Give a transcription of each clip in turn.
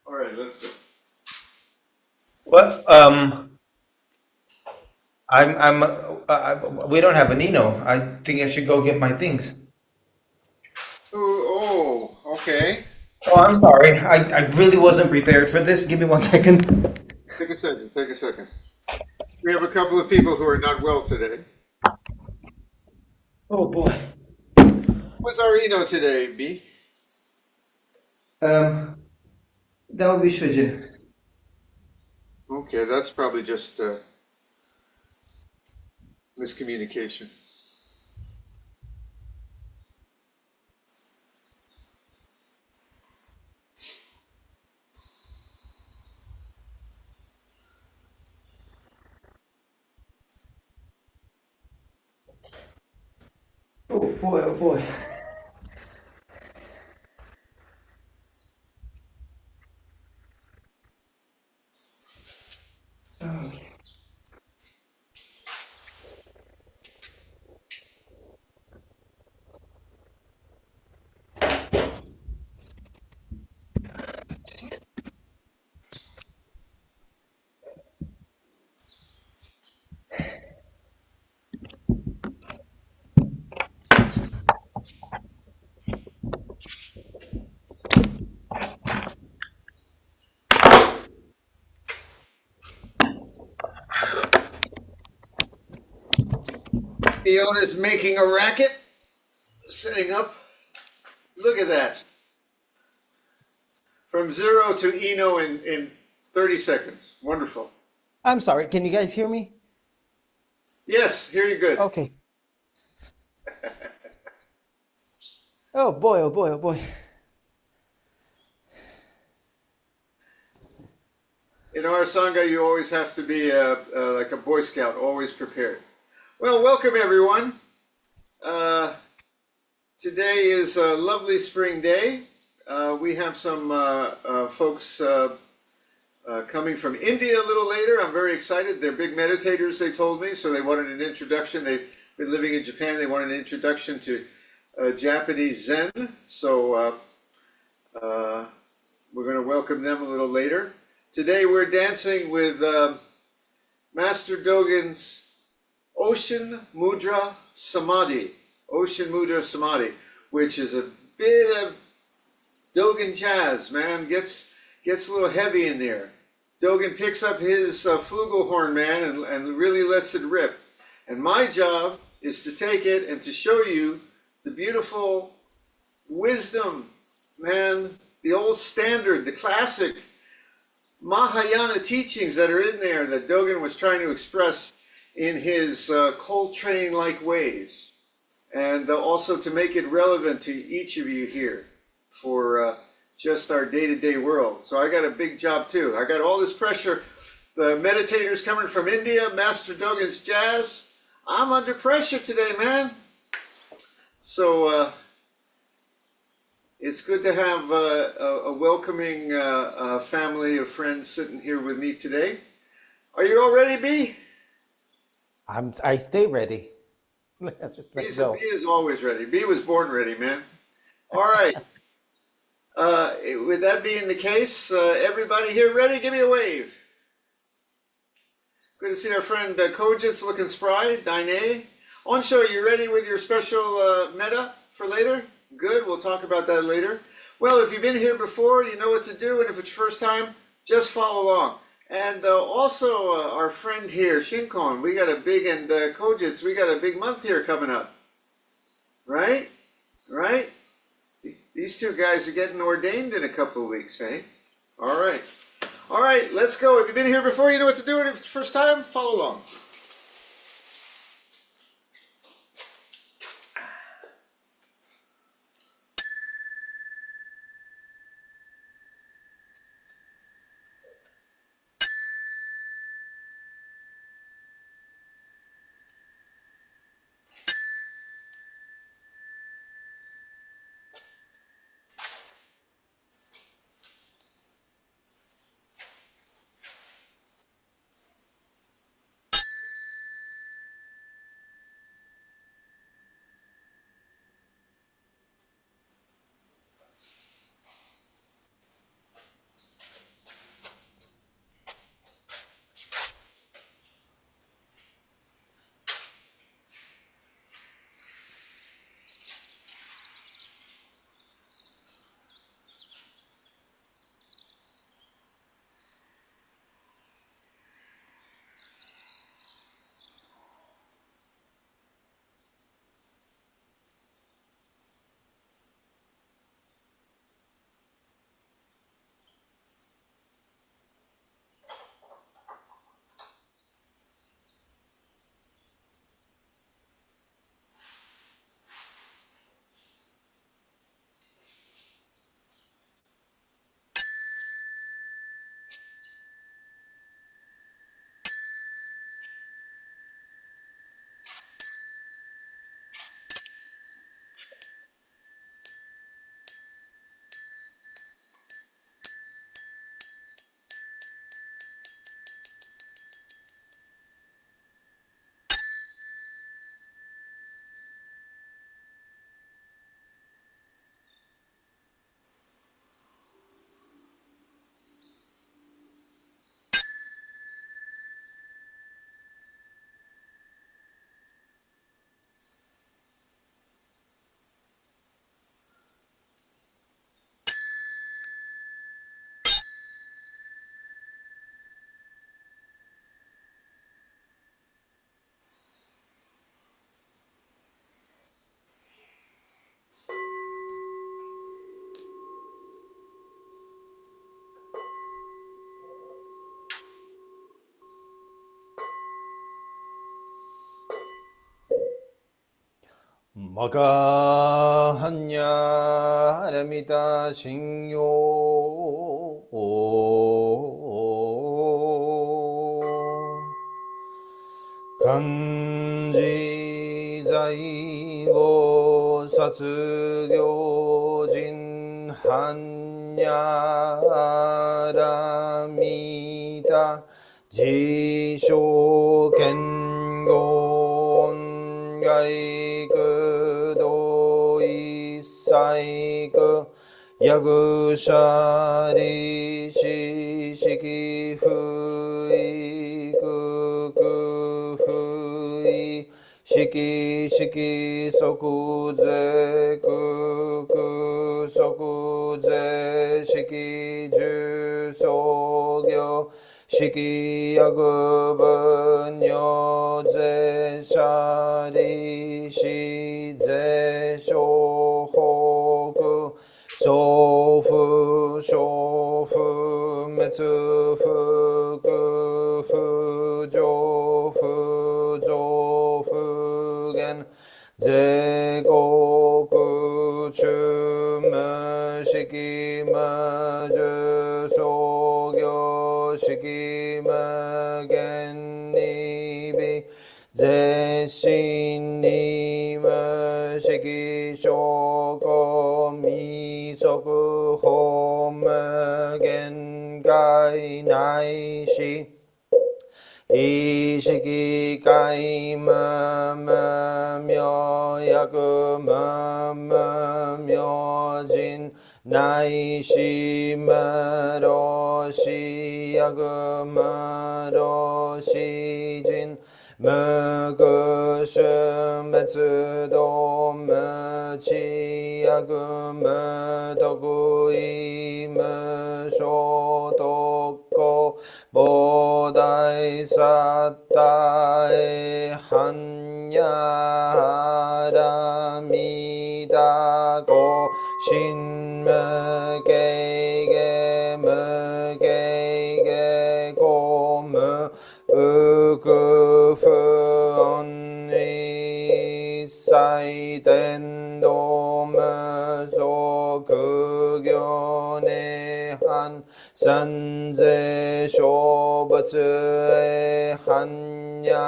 All right, let's go. Well, we don't have a Nino. I think I should go get my things. Okay. Oh, I'm sorry. I really wasn't prepared for this. Give me 1 second. Take a second. Take a second. We have a couple of people who are not well today. Oh boy. What's our Eno today, B? Um, that would be Shujin. Okay, that's probably just miscommunication. Oh boy. Oh boy. Okay. Fiona's making a racket, setting up. Look at that. From zero to Eno in 30 seconds. Wonderful. I'm sorry, can you guys hear me? Yes, hear you good. Okay. Oh boy, oh boy, oh boy. In our Sangha, you always have to be like a Boy Scout, always prepared. Well, welcome everyone. Today is a lovely spring day. We have some folks coming from India a little later. I'm very excited. They're big meditators, they told me, so they wanted an introduction. They've been living in Japan. They wanted an introduction to Japanese Zen. So we're going to welcome them a little later. Today we're dancing with Master Dogen's Ocean Mudra Samadhi. Ocean Mudra Samadhi, which is a bit of Dogen jazz, man. Gets a little heavy in there. Dogen picks up his flugelhorn, man, and really lets it rip. And my job is to take it and to show you the beautiful wisdom, man, the old standard, the classic Mahayana teachings that are in there that Dogen was trying to express in his Coltrane-like ways. And also to make it relevant to each of you here for just our day-to-day world. So I got a big job too. I got all this pressure. The meditators coming from India, Master Dogen's jazz. I'm under pressure today, man. So it's good to have a welcoming family of friends sitting here with me today. Are you all ready, B? I stay ready. Let's B go. is always ready. B was born ready, man. All right. With that being the case, everybody here ready? Give me a wave. Good to see our friend Kojit's looking spry. Daine. Onsho, you ready with your special metta for later? Good, we'll talk about that later. Well, if you've been here before, you know what to do, and if it's your first time, just follow along. And also our friend here, Shinkon, we got a big, and Kojits, we got a big month here coming up. Right? Right? These two guys are getting ordained in a couple of weeks, eh? All right. All right, let's go. If you've been here before, you know what to do, and if it's your first time, follow along. Magahanya Haramita Shingyo Kanji Zaigo Satsugyojin Hanyaramita Jisho Kengon Gaikudo Isaiku Yagushari Shishiki Fui Kuku Fui Shiki Shiki Sokuze Kuku Sokuze Shiki Ju Sogyo Shiki Yagubun Yoze Shari Shize Shohoku Sofu Shofu Metsufu Kufu Jofu Jofu Gen Zegoku Chumu Shiki Maju Sogyo Shiki Magen Nibi Zeshin Nima Shiki Shoko Misoku Home Gengai Naishi Ishiki Kaima Myo Yakuma Myo Jin Naishi Maroshi Yakuma Roshi Jin Mukushu Metsudo Muchi Yakuma Tokui Musho Bodai Satai Hanyara Go Shin Mugege Mugege Go Mu Ukufu Onri Sai Dendo Muso Kugyone Han Sanze Shobutsu Hanyara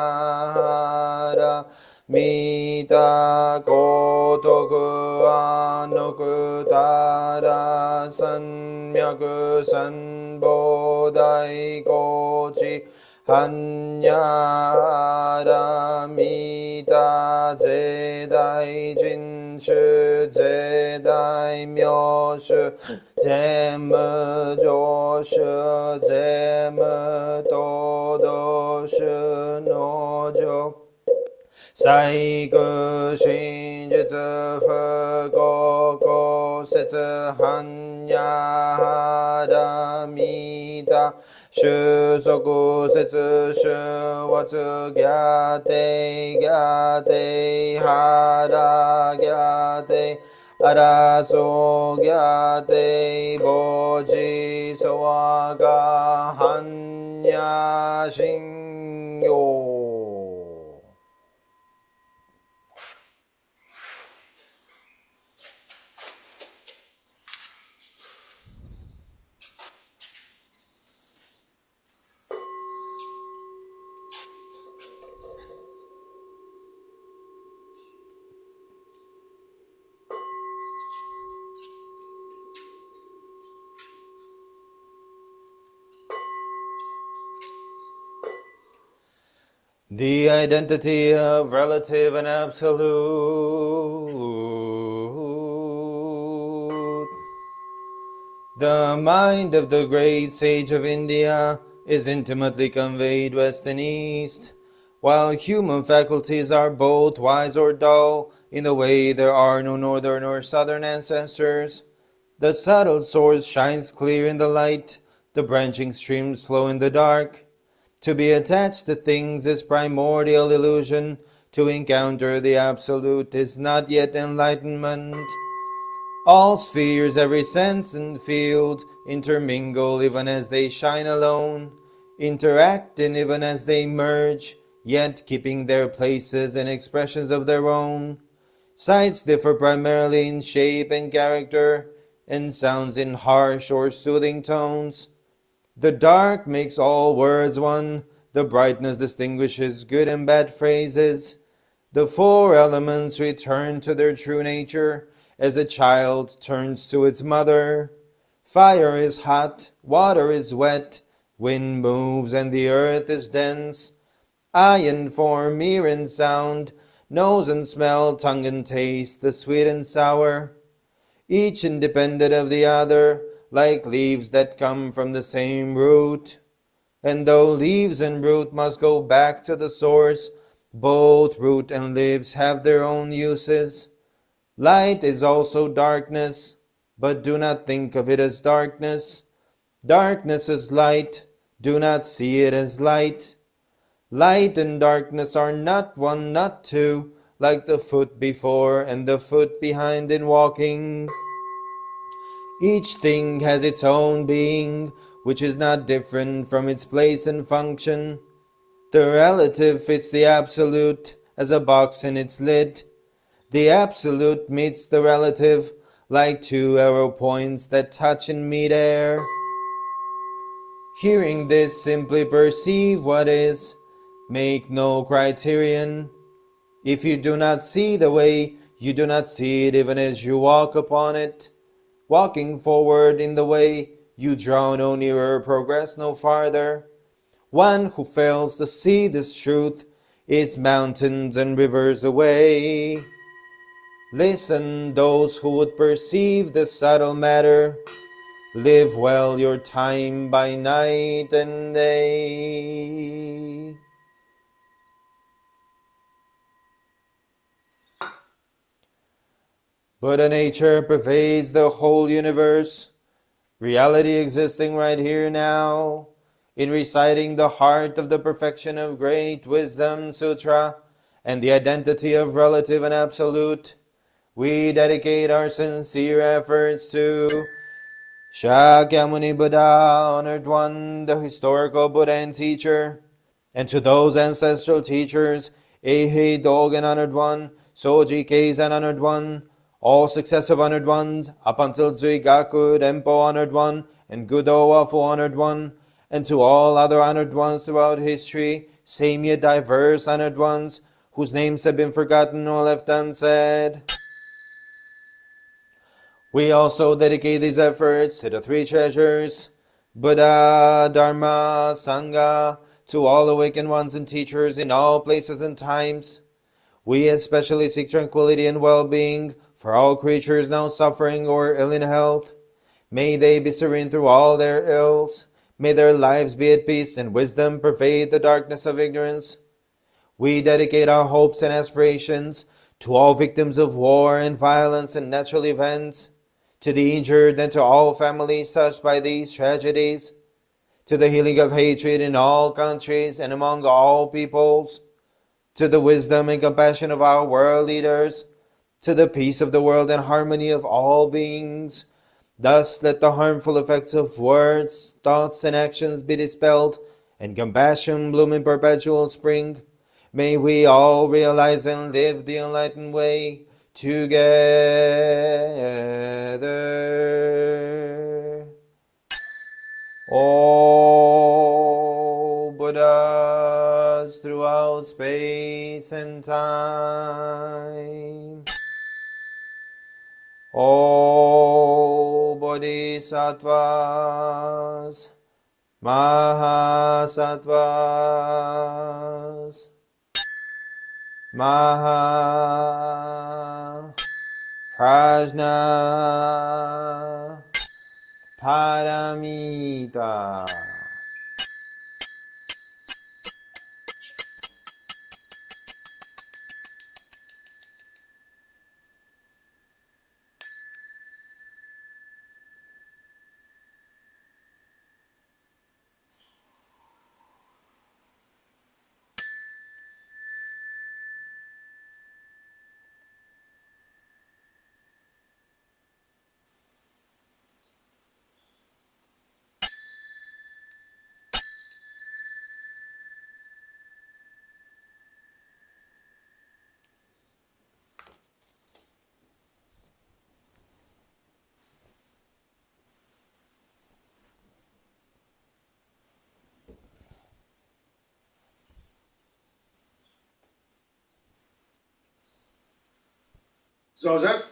Mita Kotoku Anoku Tara Sanmyaku Sanbodai Kochi Hanyara Mita Zedai Jinshu Zedai Myoshu Zemu Joshu Zemu Todoshu Nojo Saiku Shinjitsu Fugoku Setsu Hanyara Mita Shusoku Setsu Shuwatsu Gyate Gyate Hara Gyate Araso Gyate Boji Sowaga Hanya Shingyo. The identity of relative and absolute. The mind of the great sage of India is intimately conveyed west and east, while human faculties are both wise or dull, in the way there are no northern or southern ancestors. The subtle source shines clear in the light, the branching streams flow in the dark. To be attached to things is primordial illusion. To encounter the Absolute is not yet enlightenment. All spheres, every sense and field, intermingle even as they shine alone, interact and even as they merge, yet keeping their places and expressions of their own. Sights differ primarily in shape and character, and sounds in harsh or soothing tones. The dark makes all words one, the brightness distinguishes good and bad phrases. The four elements return to their true nature as a child turns to its mother. Fire is hot, water is wet, wind moves and the earth is dense. Eye and form, ear and sound, nose and smell, tongue and taste, the sweet and sour. Each independent of the other, like leaves that come from the same root. And though leaves and root must go back to the source, both root and leaves have their own uses. Light is also darkness, but do not think of it as darkness. Darkness is light, do not see it as light. Light and darkness are not one, not two, like the foot before and the foot behind in walking. Each thing has its own being, which is not different from its place and function. The relative fits the absolute as a box in its lid. The absolute meets the relative like two arrow points that touch in midair. Hearing this, simply perceive what is. Make no criterion. If you do not see the way, you do not see it even as you walk upon it. Walking forward in the way, you draw no nearer, progress no farther. One who fails to see this truth is mountains and rivers away. Listen, those who would perceive the subtle matter. Live well your time by night and day. Buddha nature pervades the whole universe, reality existing right here now. In reciting the heart of the perfection of great wisdom sutra and the identity of relative and absolute, we dedicate our sincere efforts to Shakyamuni Buddha, honored one, the historical Buddha and teacher, and to those ancestral teachers, Eihei Dogen, honored one, Soji Keizan, honored one, all successive honored ones, up until Zuigaku Rempo, honored one, and Gudo Wafu, honored one, and to all other honored ones throughout history, same yet diverse honored ones, whose names have been forgotten or left unsaid. We also dedicate these efforts to the three treasures, Buddha, Dharma, Sangha, to all awakened ones and teachers in all places and times. We especially seek tranquility and well-being for all creatures now suffering or ill in health. May they be serene through all their ills. May their lives be at peace and wisdom pervade the darkness of ignorance. We dedicate our hopes and aspirations to all victims of war and violence and natural events, to the injured and to all families touched by these tragedies, to the healing of hatred in all countries and among all peoples, to the wisdom and compassion of our world leaders, to the peace of the world and harmony of all beings. Thus let the harmful effects of words, thoughts, and actions be dispelled, and compassion bloom in perpetual spring. May we all realize and live the enlightened way together. All Buddhas throughout space and time. All Bodhisattvas, Mahasattvas, Maha Prajna Paramita. Zazen.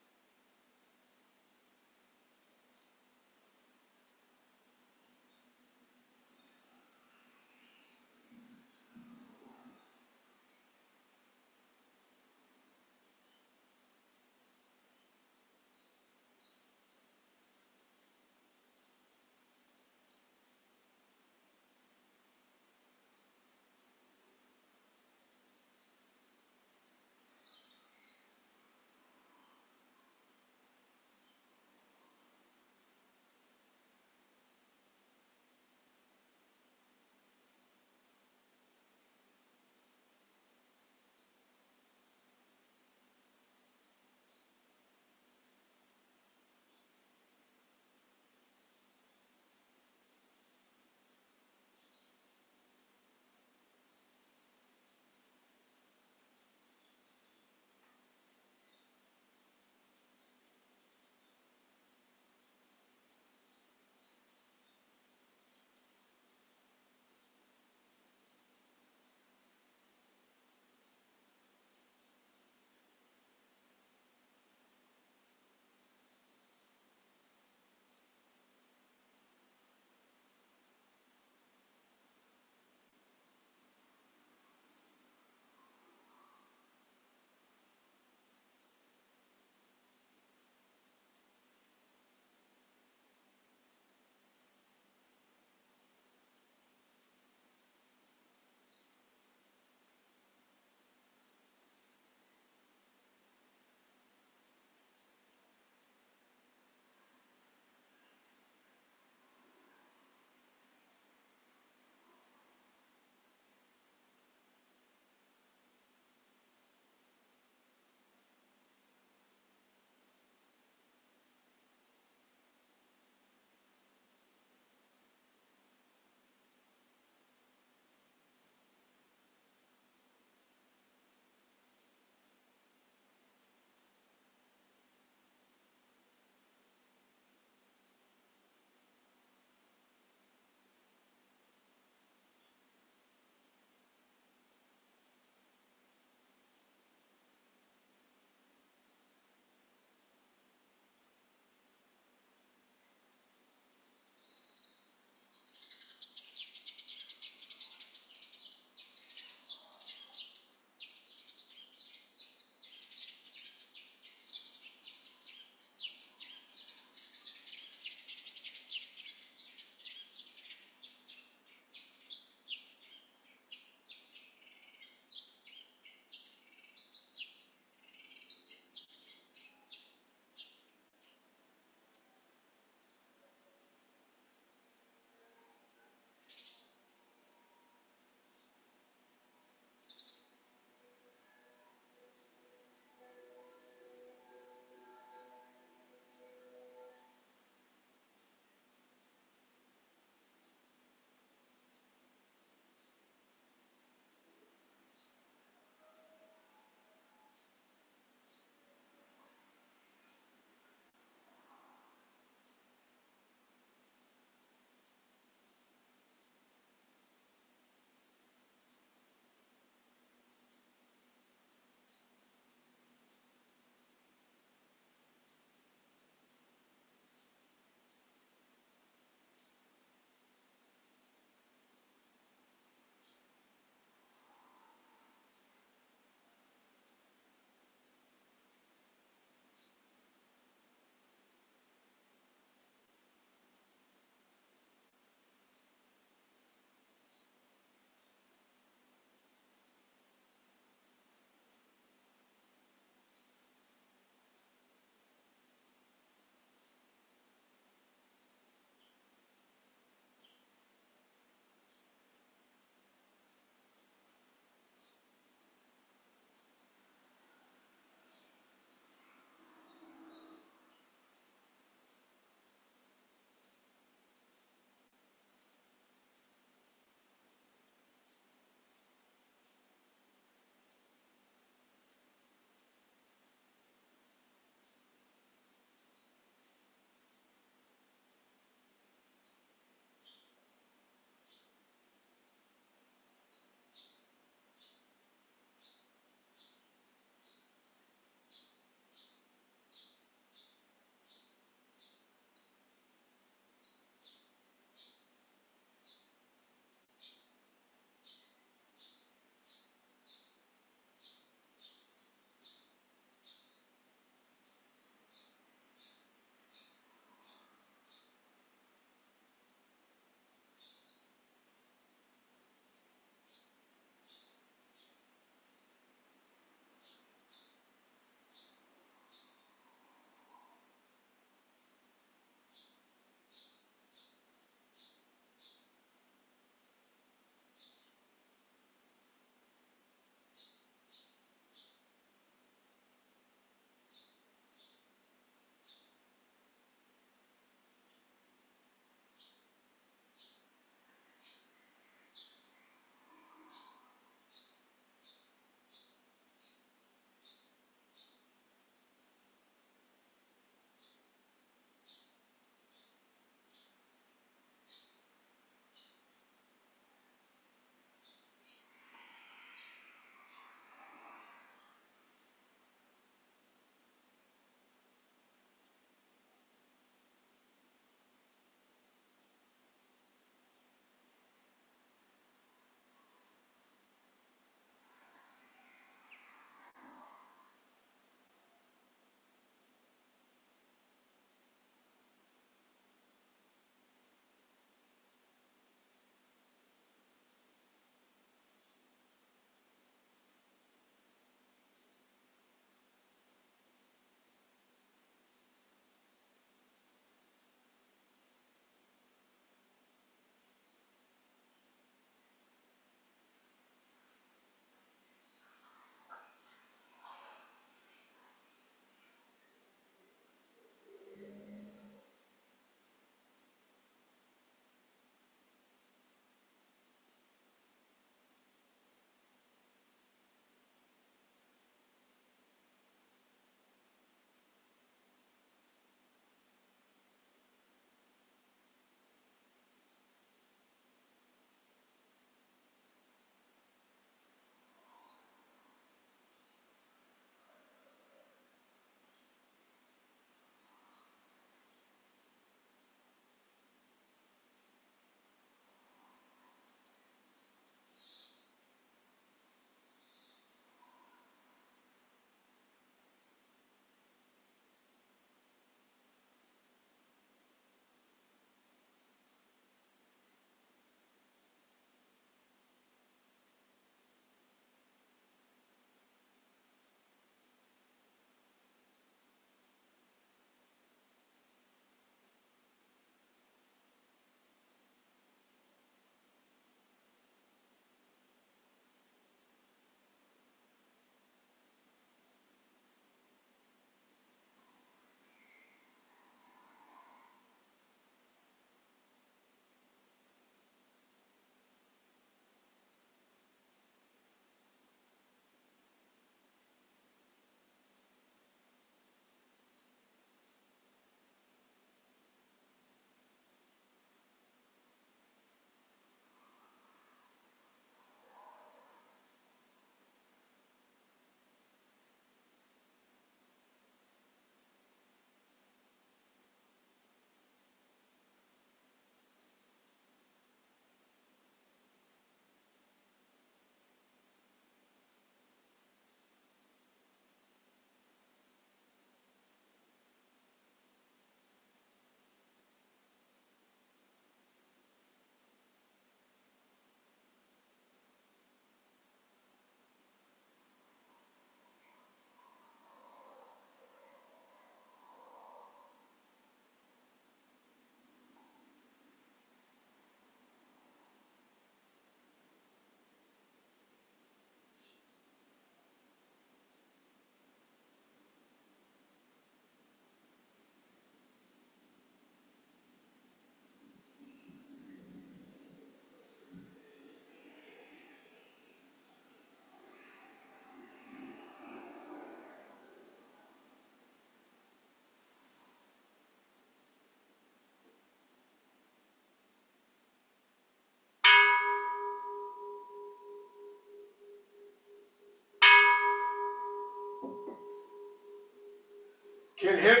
Kinhin.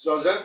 Zazen?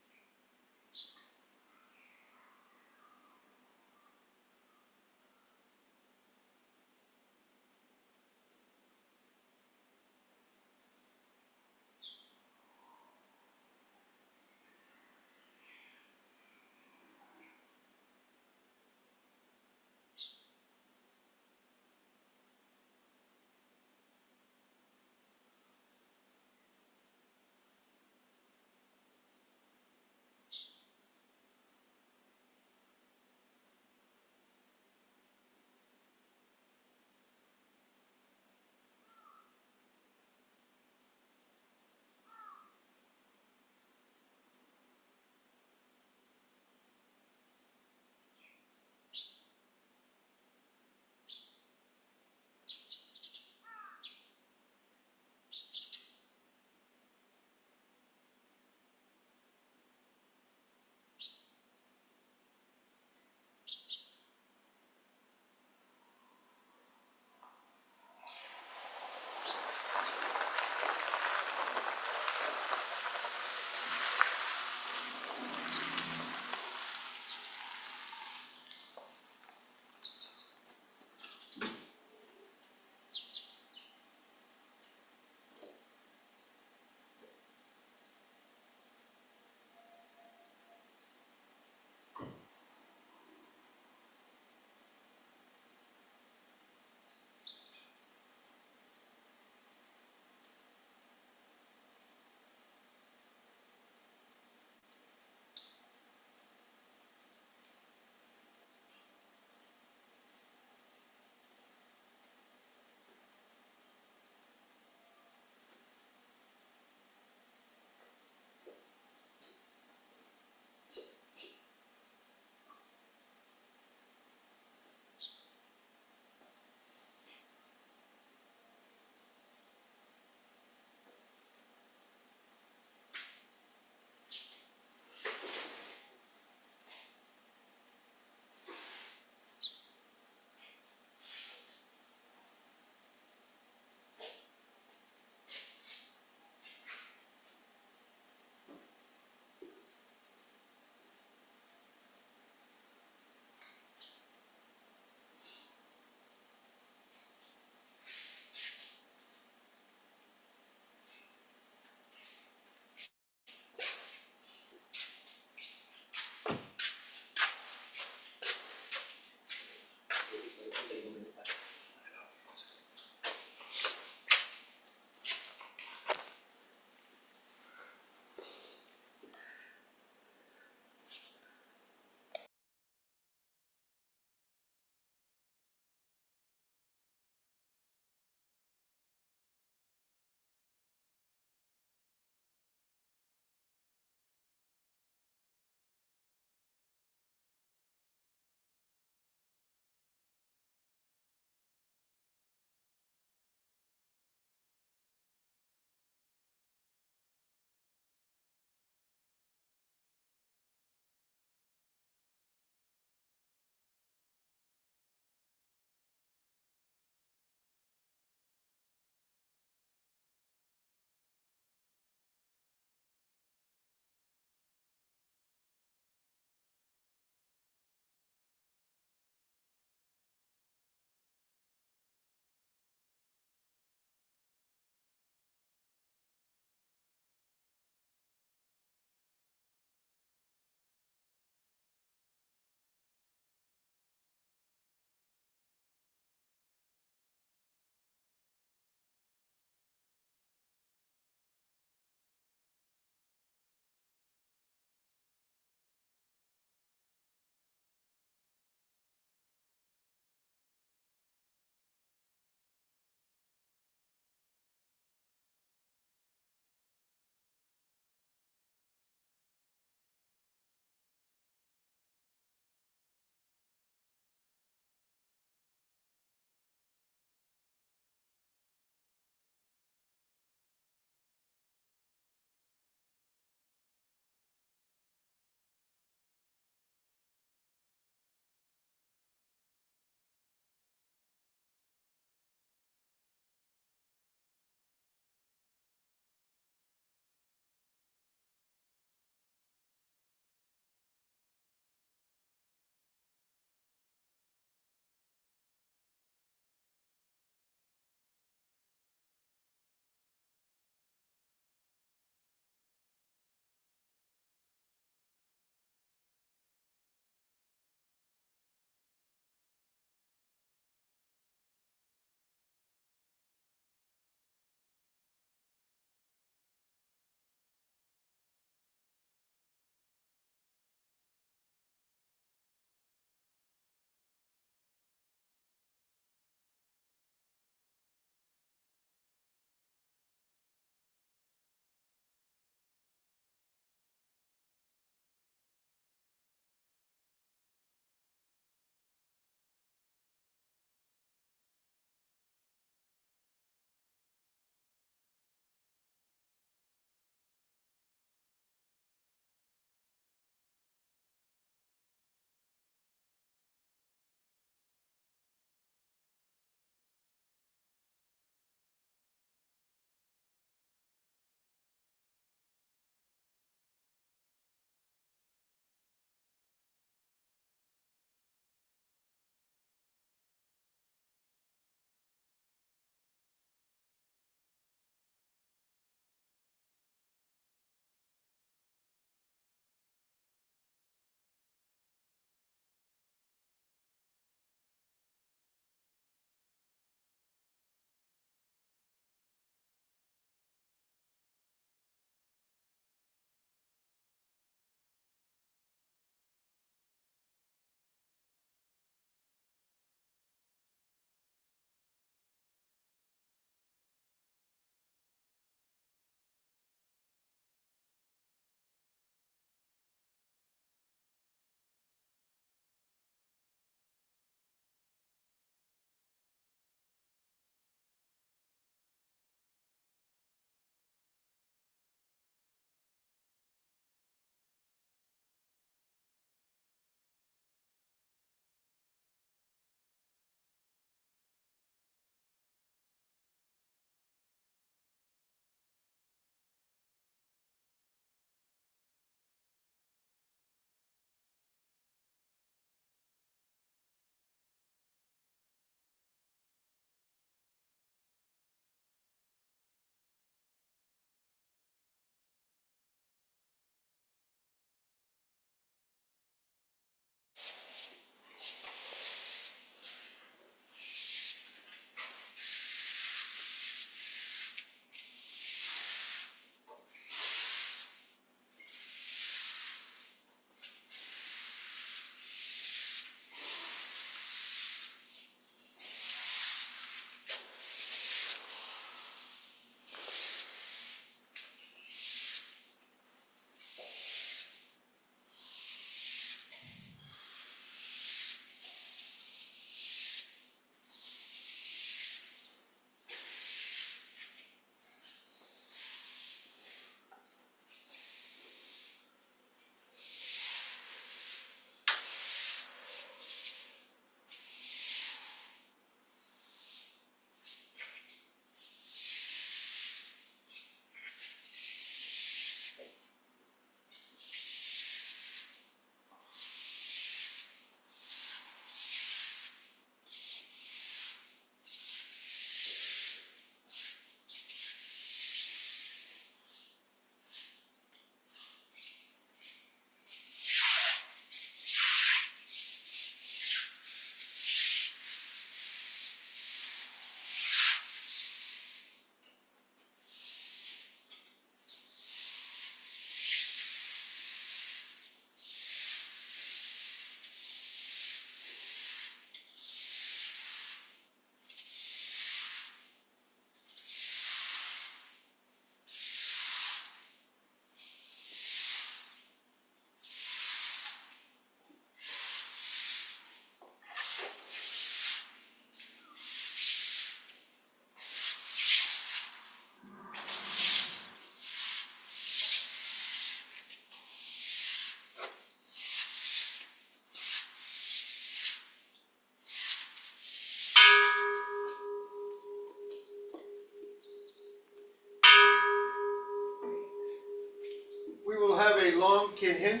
Kinhin.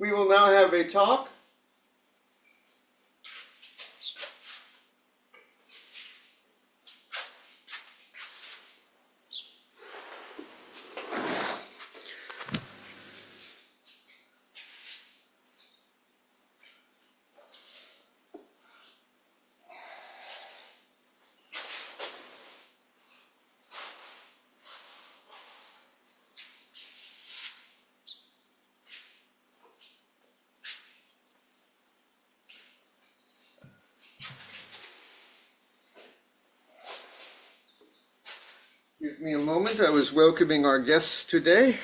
We will now have a talk. Give me a moment. I was welcoming our guests today.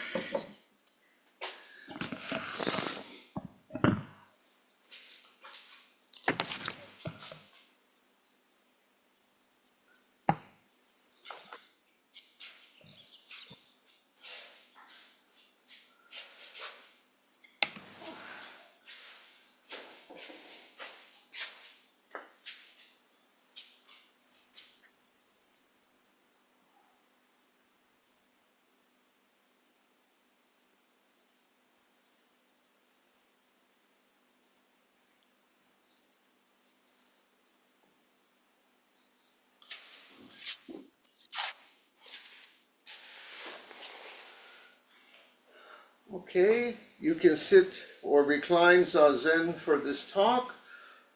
Okay, you can sit or recline Zazen for this talk,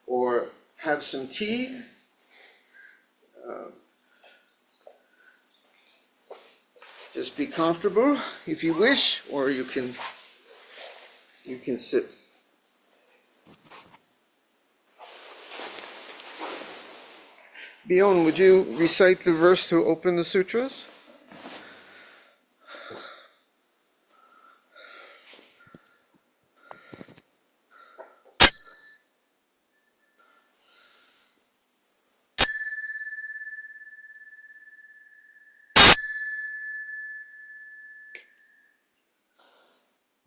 or have some tea. Just be comfortable if you wish, or you can sit. Bjorn, would you recite the verse to open the sutras?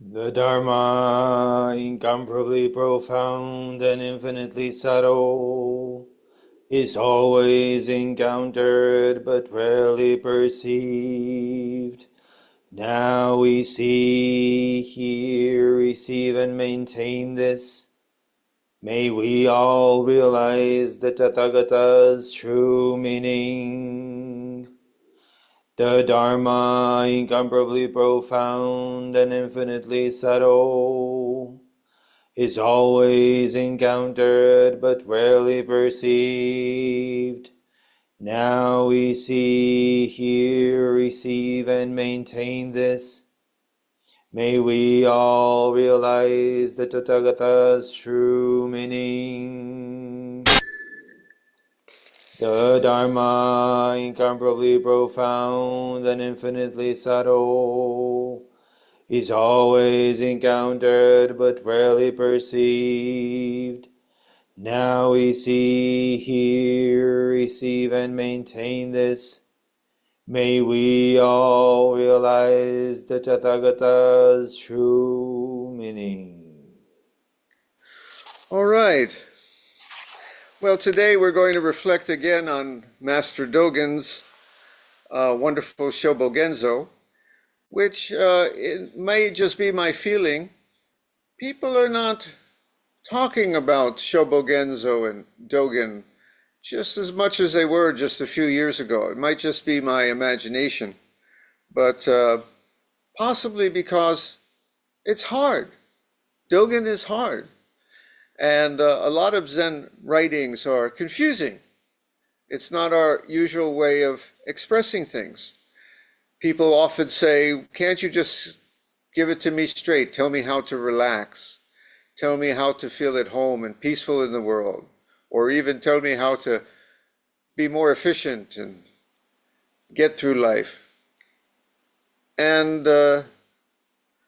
The Dharma, incomparably profound and infinitely subtle, is always encountered but rarely perceived. Now we see, hear, receive, and maintain this. May we all realize the Tathagata's true meaning. The Dharma, incomparably profound and infinitely subtle, is always encountered but rarely perceived. Now we see, hear, receive, and maintain this. May we all realize the Tathagata's true meaning. The Dharma, incomparably profound and infinitely subtle, is always encountered but rarely perceived. Now we see, hear, receive, and maintain this. May we all realize the Tathagata's true meaning. All right. Well, today we're going to reflect again on Master Dogen's wonderful Shobogenzo, which it may just be my feeling. People are not talking about Shobogenzo and Dogen just as much as they were just a few years ago. It might just be my imagination, but possibly because it's hard. Dogen is hard. And a lot of Zen writings are confusing. It's not our usual way of expressing things. People often say, can't you just give it to me straight? Tell me how to relax. Tell me how to feel at home and peaceful in the world. Or even tell me how to be more efficient and get through life. And a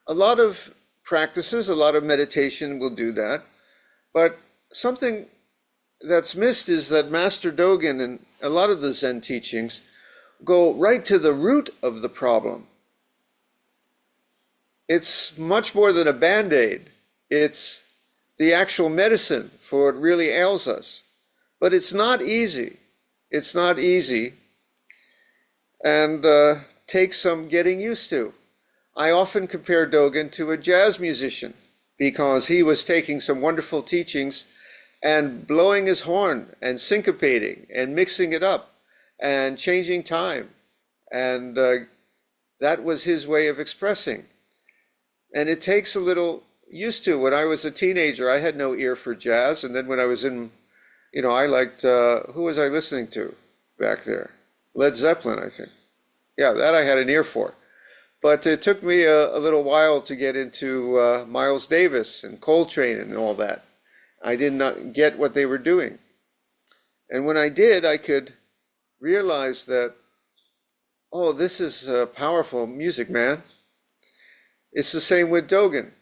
lot of practices, a lot of meditation will do that. But something that's missed is that Master Dogen and a lot of the Zen teachings go right to the root of the problem. It's much more than a Band-Aid. It's the actual medicine for what really ails us. But it's not easy. It's not easy, and takes some getting used to. I often compare Dogen to a jazz musician. because he was taking some wonderful teachings and blowing his horn and syncopating and mixing it up and changing time. And that was his way of expressing. And it takes a little used to. When I was a teenager, I had no ear for jazz. And then when I was in, I liked, who was I listening to back there? Led Zeppelin, I think. Yeah, that I had an ear for. But it took me a little while to get into Miles Davis and Coltrane and all that. I did not get what they were doing. And when I did, I could realize that, oh, this is powerful music, man. It's the same with Dogen.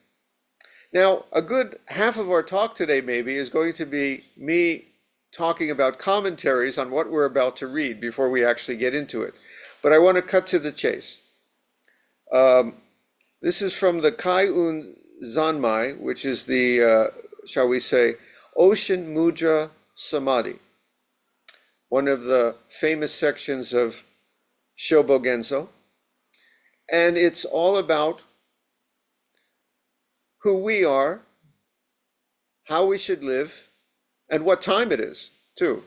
Now, a good half of our talk today maybe is going to be me talking about commentaries on what we're about to read before we actually get into it. But I want to cut to the chase. This is from the Kai-un Zanmai, which is the, shall we say, Ocean Mudra Samadhi, one of the famous sections of Shobogenzo. And it's all about who we are, how we should live, and what time it is, too.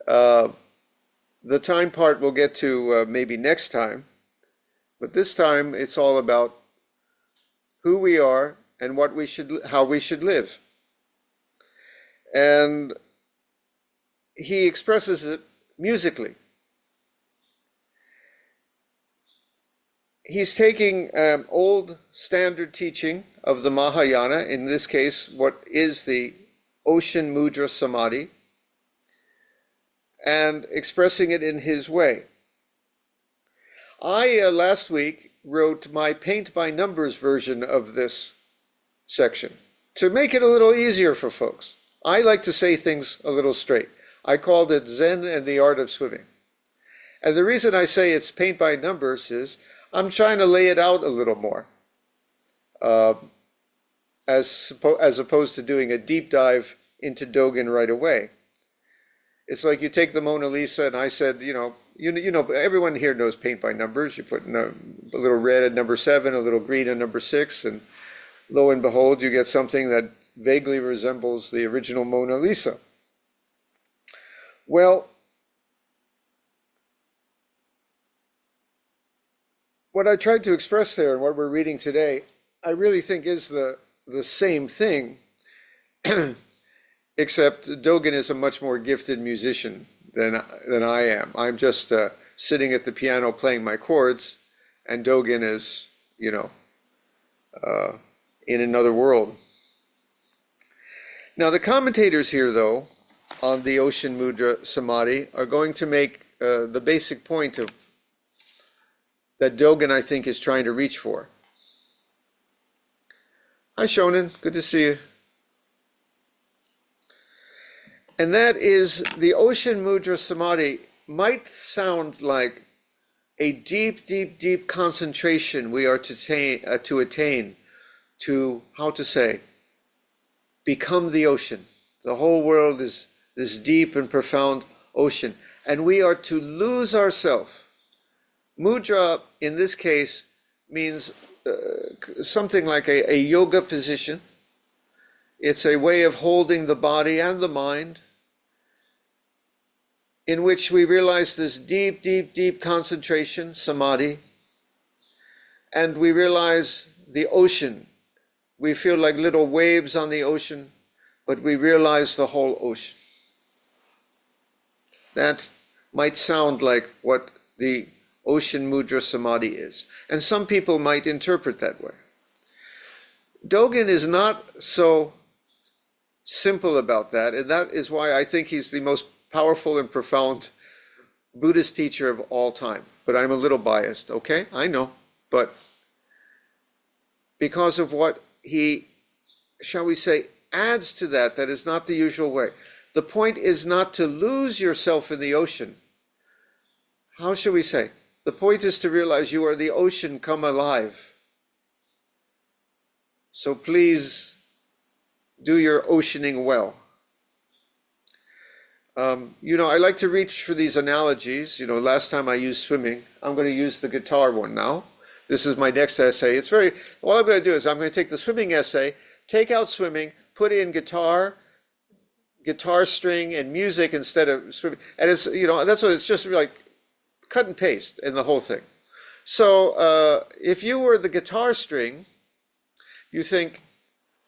The time part we'll get to maybe next time, but this time it's all about who we are and how we should live. And he expresses it musically. He's taking old standard teaching of the Mahayana, in this case, what is the Ocean Mudra Samadhi, and expressing it in his way. I, last week, wrote my paint by numbers version of this section to make it a little easier for folks. I like to say things a little straight. I called it Zen and the Art of Swimming. And the reason I say it's paint by numbers is I'm trying to lay it out a little more, as opposed to doing a deep dive into Dogen right away. It's like you take the Mona Lisa, and I said, everyone here knows paint by numbers. You put a little red at number 7, a little green at number 6, and lo and behold, you get something that vaguely resembles the original Mona Lisa. Well, what I tried to express there and what we're reading today, I really think is the same thing, except Dogen is a much more gifted musician than I am. I'm just sitting at the piano playing my chords, and Dogen is, in another world. Now, the commentators here, though, on the Ocean Mudra Samadhi are going to make the basic point of that Dogen, I think, is trying to reach for. Hi, Shonen. Good to see you. And that is the Ocean Mudra Samadhi might sound like a deep, deep, deep concentration we are to attain to, how to say, become the ocean. The whole world is this deep and profound ocean, and we are to lose ourselves. Mudra, in this case, means something like a yoga position. It's a way of holding the body and the mind, in which we realize this deep, deep, deep concentration, samadhi, and we realize the ocean. We feel like little waves on the ocean, but we realize the whole ocean. That might sound like what the Ocean Mudra Samadhi is, and some people might interpret that way. Dogen is not so simple about that, and that is why I think he's the most powerful and profound Buddhist teacher of all time. But I'm a little biased, okay? I know, but because of what he, shall we say, adds to that is not the usual way. The point is not to lose yourself in the ocean. How shall we say? The point is to realize you are the ocean come alive. So please do your oceaning well. I like to reach for these analogies. Last time I used swimming. I'm going to use the guitar one now, This is my next essay. All I'm going to do is I'm going to take the swimming essay, take out swimming, put in guitar string and music instead of swimming. And it's, that's what it's just like cut and paste in the whole thing. So if you were the guitar string, you think,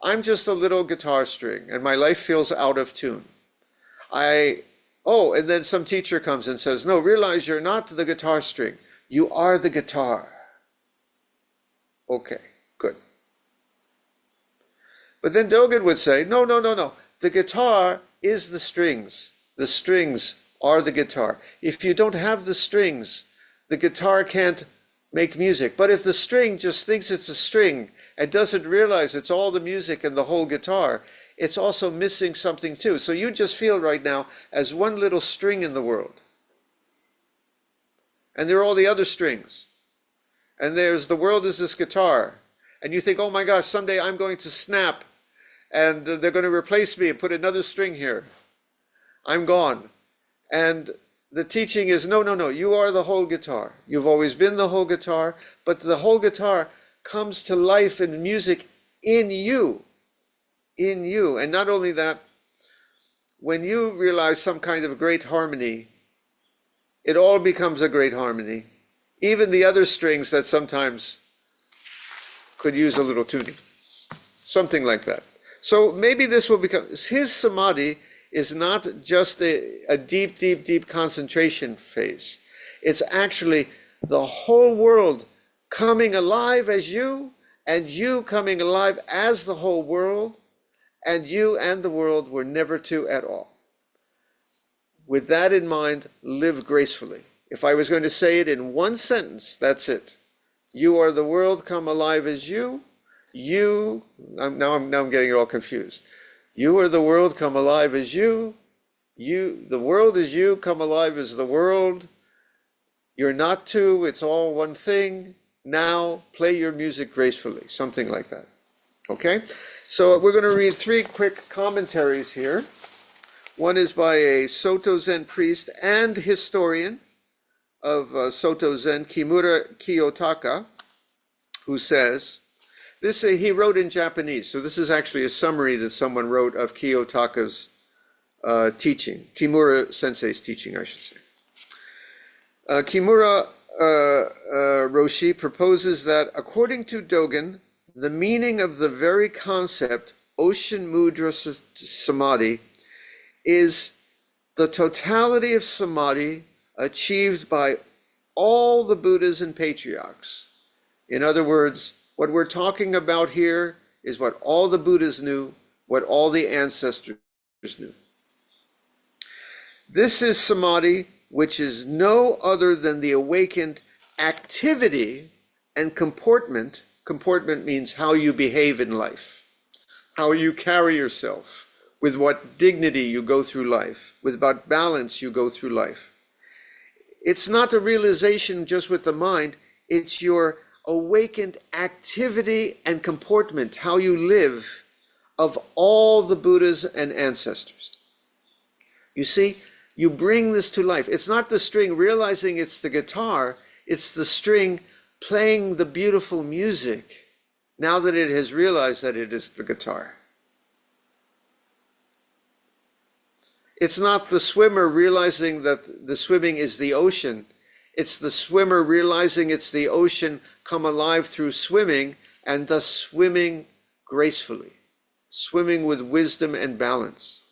I'm just a little guitar string and my life feels out of tune. And then some teacher comes and says, no, realize you're not the guitar string. You are the guitar. Okay, good. But then Dogen would say, no. The guitar is the strings. The strings are the guitar. If you don't have the strings, the guitar can't make music. But if the string just thinks it's a string and doesn't realize it's all the music and the whole guitar, it's also missing something too. So you just feel right now as one little string in the world. And there are all the other strings. And there's the world is this guitar. And you think, oh my gosh, someday I'm going to snap and they're going to replace me and put another string here. I'm gone. And the teaching is, no, you are the whole guitar. You've always been the whole guitar, but the whole guitar comes to life in music in you. In you. And not only that, when you realize some kind of great harmony, it all becomes a great harmony. Even the other strings that sometimes could use a little tuning. Something like that. So maybe this will become, his samadhi is not just a deep concentration phase. It's actually the whole world coming alive as you, and you coming alive as the whole world, and you and the world were never two at all. With that in mind, live gracefully. If I was going to say it in one sentence, that's it. You are the world come alive as you. Now I'm getting it all confused. You are the world come alive as you. The world is you, come alive as the world. You're not two, it's all one thing. Now play your music gracefully, something like that. Okay? So we're going to read 3 quick commentaries here. One is by a Soto Zen priest and historian of Soto Zen, Kimura Kiyotaka, who says, he wrote in Japanese, so this is actually a summary that someone wrote of Kiyotaka's teaching, Kimura Sensei's teaching, I should say. Kimura Roshi proposes that, according to Dogen, the meaning of the very concept, Ocean Mudra Samadhi, is the totality of samadhi achieved by all the Buddhas and patriarchs. In other words, what we're talking about here is what all the Buddhas knew, what all the ancestors knew. This is samadhi, which is no other than the awakened activity and comportment. Comportment means how you behave in life, how you carry yourself, with what dignity you go through life, with what balance you go through life. It's not a realization just with the mind, it's your awakened activity and comportment, how you live, of all the Buddhas and ancestors. You see, you bring this to life. It's not the string realizing it's the guitar, it's the string playing the beautiful music now that it has realized that it is the guitar. It's not the swimmer realizing that the swimming is the ocean. It's the swimmer realizing it's the ocean come alive through swimming, and thus swimming gracefully, swimming with wisdom and balance.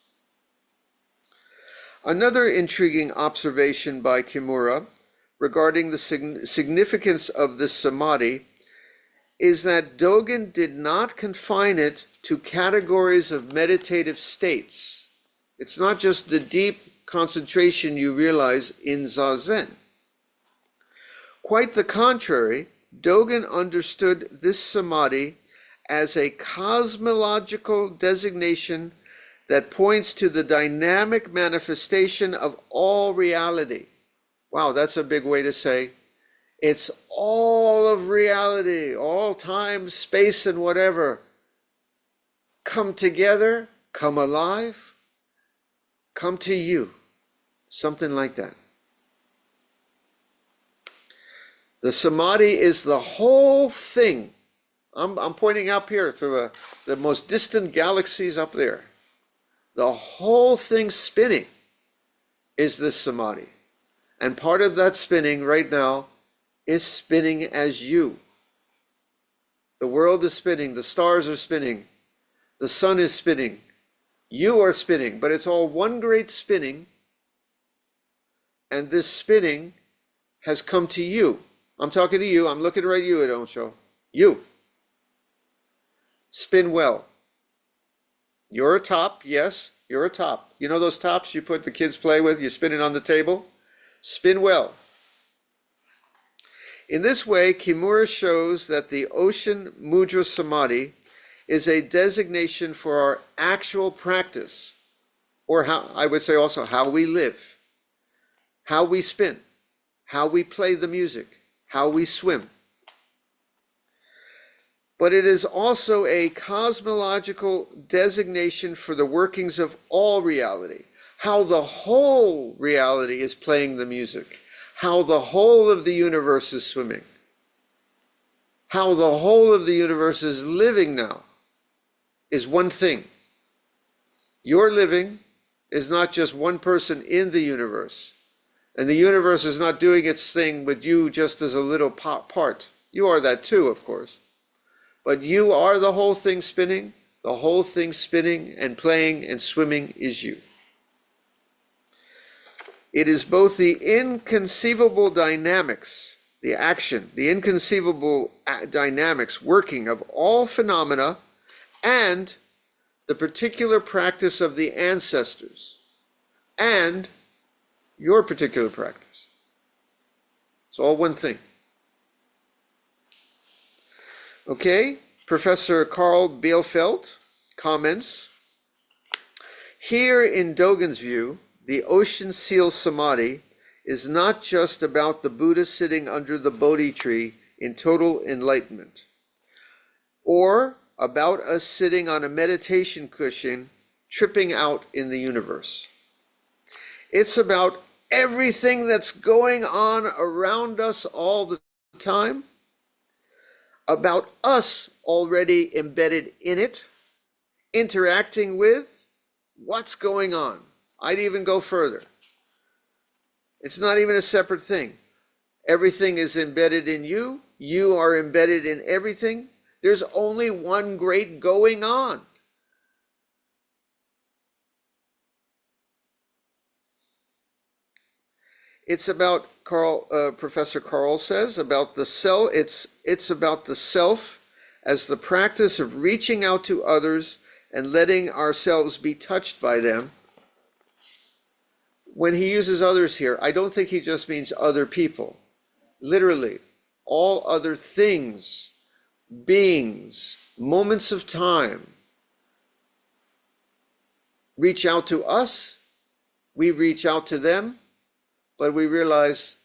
Another intriguing observation by Kimura regarding the significance of this samadhi is that Dogen did not confine it to categories of meditative states. It's not just the deep concentration you realize in Zazen. Quite the contrary, Dogen understood this samadhi as a cosmological designation that points to the dynamic manifestation of all reality. Wow, that's a big way to say it's all of reality, all time, space, and whatever come together, come alive, come to you, something like that. The Samadhi is the whole thing. I'm pointing up here to the most distant galaxies up there. The whole thing spinning is this Samadhi. And part of that spinning right now is spinning as you. The world is spinning, the stars are spinning, the sun is spinning, you are spinning, but it's all one great spinning, and this spinning has come to you. I'm talking to you, I'm looking right at you, Adonsho. You. Spin well. You're a top, yes, you're a top. You know those tops you put the kids play with, you spin it on the table? Spin well. In this way, Kimura shows that the Ocean Mudra Samadhi is a designation for our actual practice, or how I would say also how we live, how we spin, how we play the music, how we swim. But it is also a cosmological designation for the workings of all reality, how the whole reality is playing the music, how the whole of the universe is swimming, how the whole of the universe is living now is one thing. Your living is not just one person in the universe, and the universe is not doing its thing with you just as a little part. You are that too, of course. But you are the whole thing spinning. The whole thing spinning and playing and swimming is you. It is both the inconceivable dynamics, the action, the inconceivable dynamics working of all phenomena and the particular practice of the ancestors and your particular practice. It's all one thing. Okay, Professor Carl Bielefeld comments, here in Dogen's view, the ocean seal Samadhi is not just about the Buddha sitting under the Bodhi tree in total enlightenment, or about us sitting on a meditation cushion tripping out in the universe. It's about everything that's going on around us all the time, about us already embedded in it, interacting with what's going on. I'd even go further. It's not even a separate thing. Everything is embedded in you. You are embedded in everything. There's only one great going on. It's about Professor Carl says about the self. It's about the self as the practice of reaching out to others and letting ourselves be touched by them. When he uses others here, I don't think he just means other people. Literally, all other things, beings, moments of time reach out to us, we reach out to them, but we realize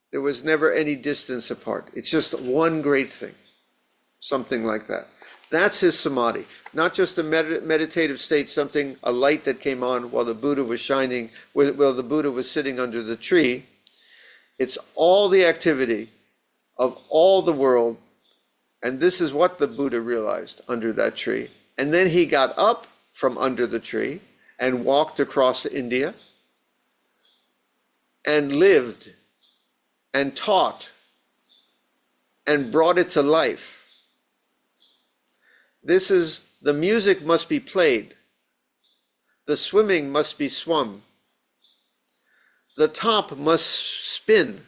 there was never any distance apart. It's just one great thing, something like that. That's his samadhi, not just a meditative state, a light that came on while the Buddha was shining, while the Buddha was sitting under the tree. It's all the activity of all the world, and this is what the Buddha realized under that tree. And then he got up from under the tree and walked across India and lived and taught and brought it to life. This is, the music must be played. The swimming must be swum. The top must spin.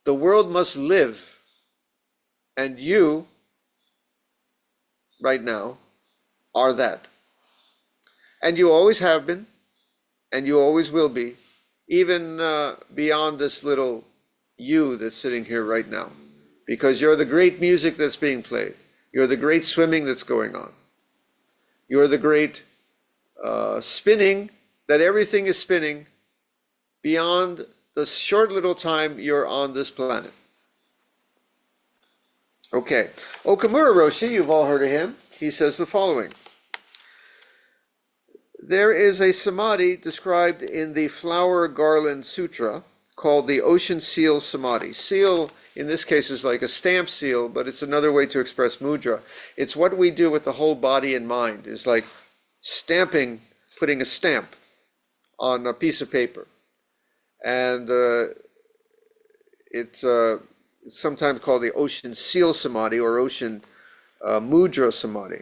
The world must live. And you, right now, are that. And you always have been, and you always will be, even beyond this little you that's sitting here right now. Because you're the great music that's being played. You're the great swimming that's going on. You're the great spinning, that everything is spinning beyond the short little time you're on this planet. Okay. Okamura Roshi, you've all heard of him. He says the following. There is a samadhi described in the Flower Garland Sutra called the Ocean Seal Samadhi. Seal, in this case, is like a stamp seal, but it's another way to express mudra. It's what we do with the whole body and mind. It's like stamping, putting a stamp on a piece of paper. And it's sometimes called the Ocean Seal Samadhi or Ocean Mudra Samadhi.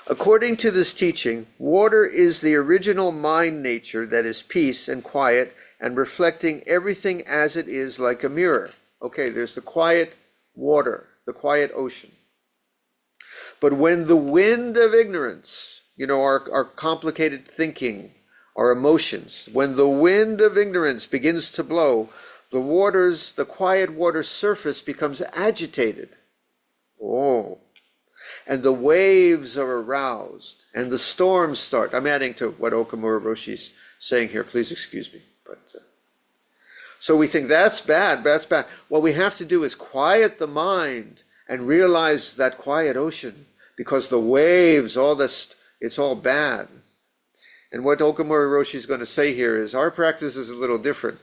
According to this teaching, water is the original mind nature that is peace and quiet and reflecting everything as it is like a mirror. Okay, there's the quiet water, the quiet ocean. But when the wind of ignorance, our complicated thinking, our emotions, when the wind of ignorance begins to blow, the quiet water surface becomes agitated. Oh. And the waves are aroused, and the storms start. I'm adding to what Okamura Roshi's saying here. Please excuse me. So we think that's bad. What we have to do is quiet the mind and realize that quiet ocean, because the waves, all this, it's all bad. And what Okamura Roshi is going to say here is our practice is a little different.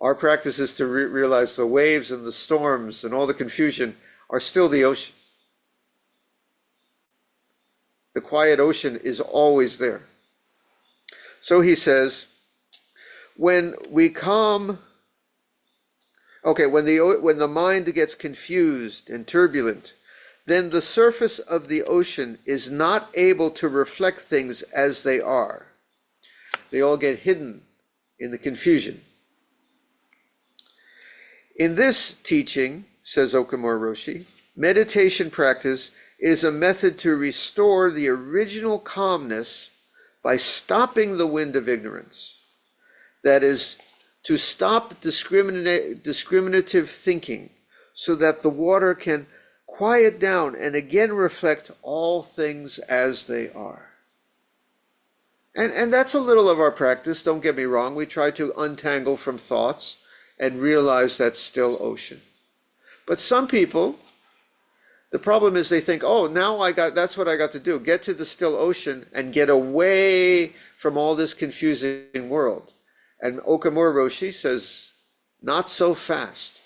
Our practice is to realize the waves and the storms and all the confusion are still the ocean. The quiet ocean is always there. So he says, when the mind gets confused and turbulent, then the surface of the ocean is not able to reflect things as they are. They all get hidden in the confusion. In this teaching, says Okamura Roshi, meditation practice is a method to restore the original calmness by stopping the wind of ignorance. That is, to stop discriminative thinking so that the water can quiet down and again reflect all things as they are. And that's a little of our practice, don't get me wrong. We try to untangle from thoughts and realize that's still ocean. But some people, the problem is they think, that's what I got to do. Get to the still ocean and get away from all this confusing world. And Okamura Roshi says, not so fast.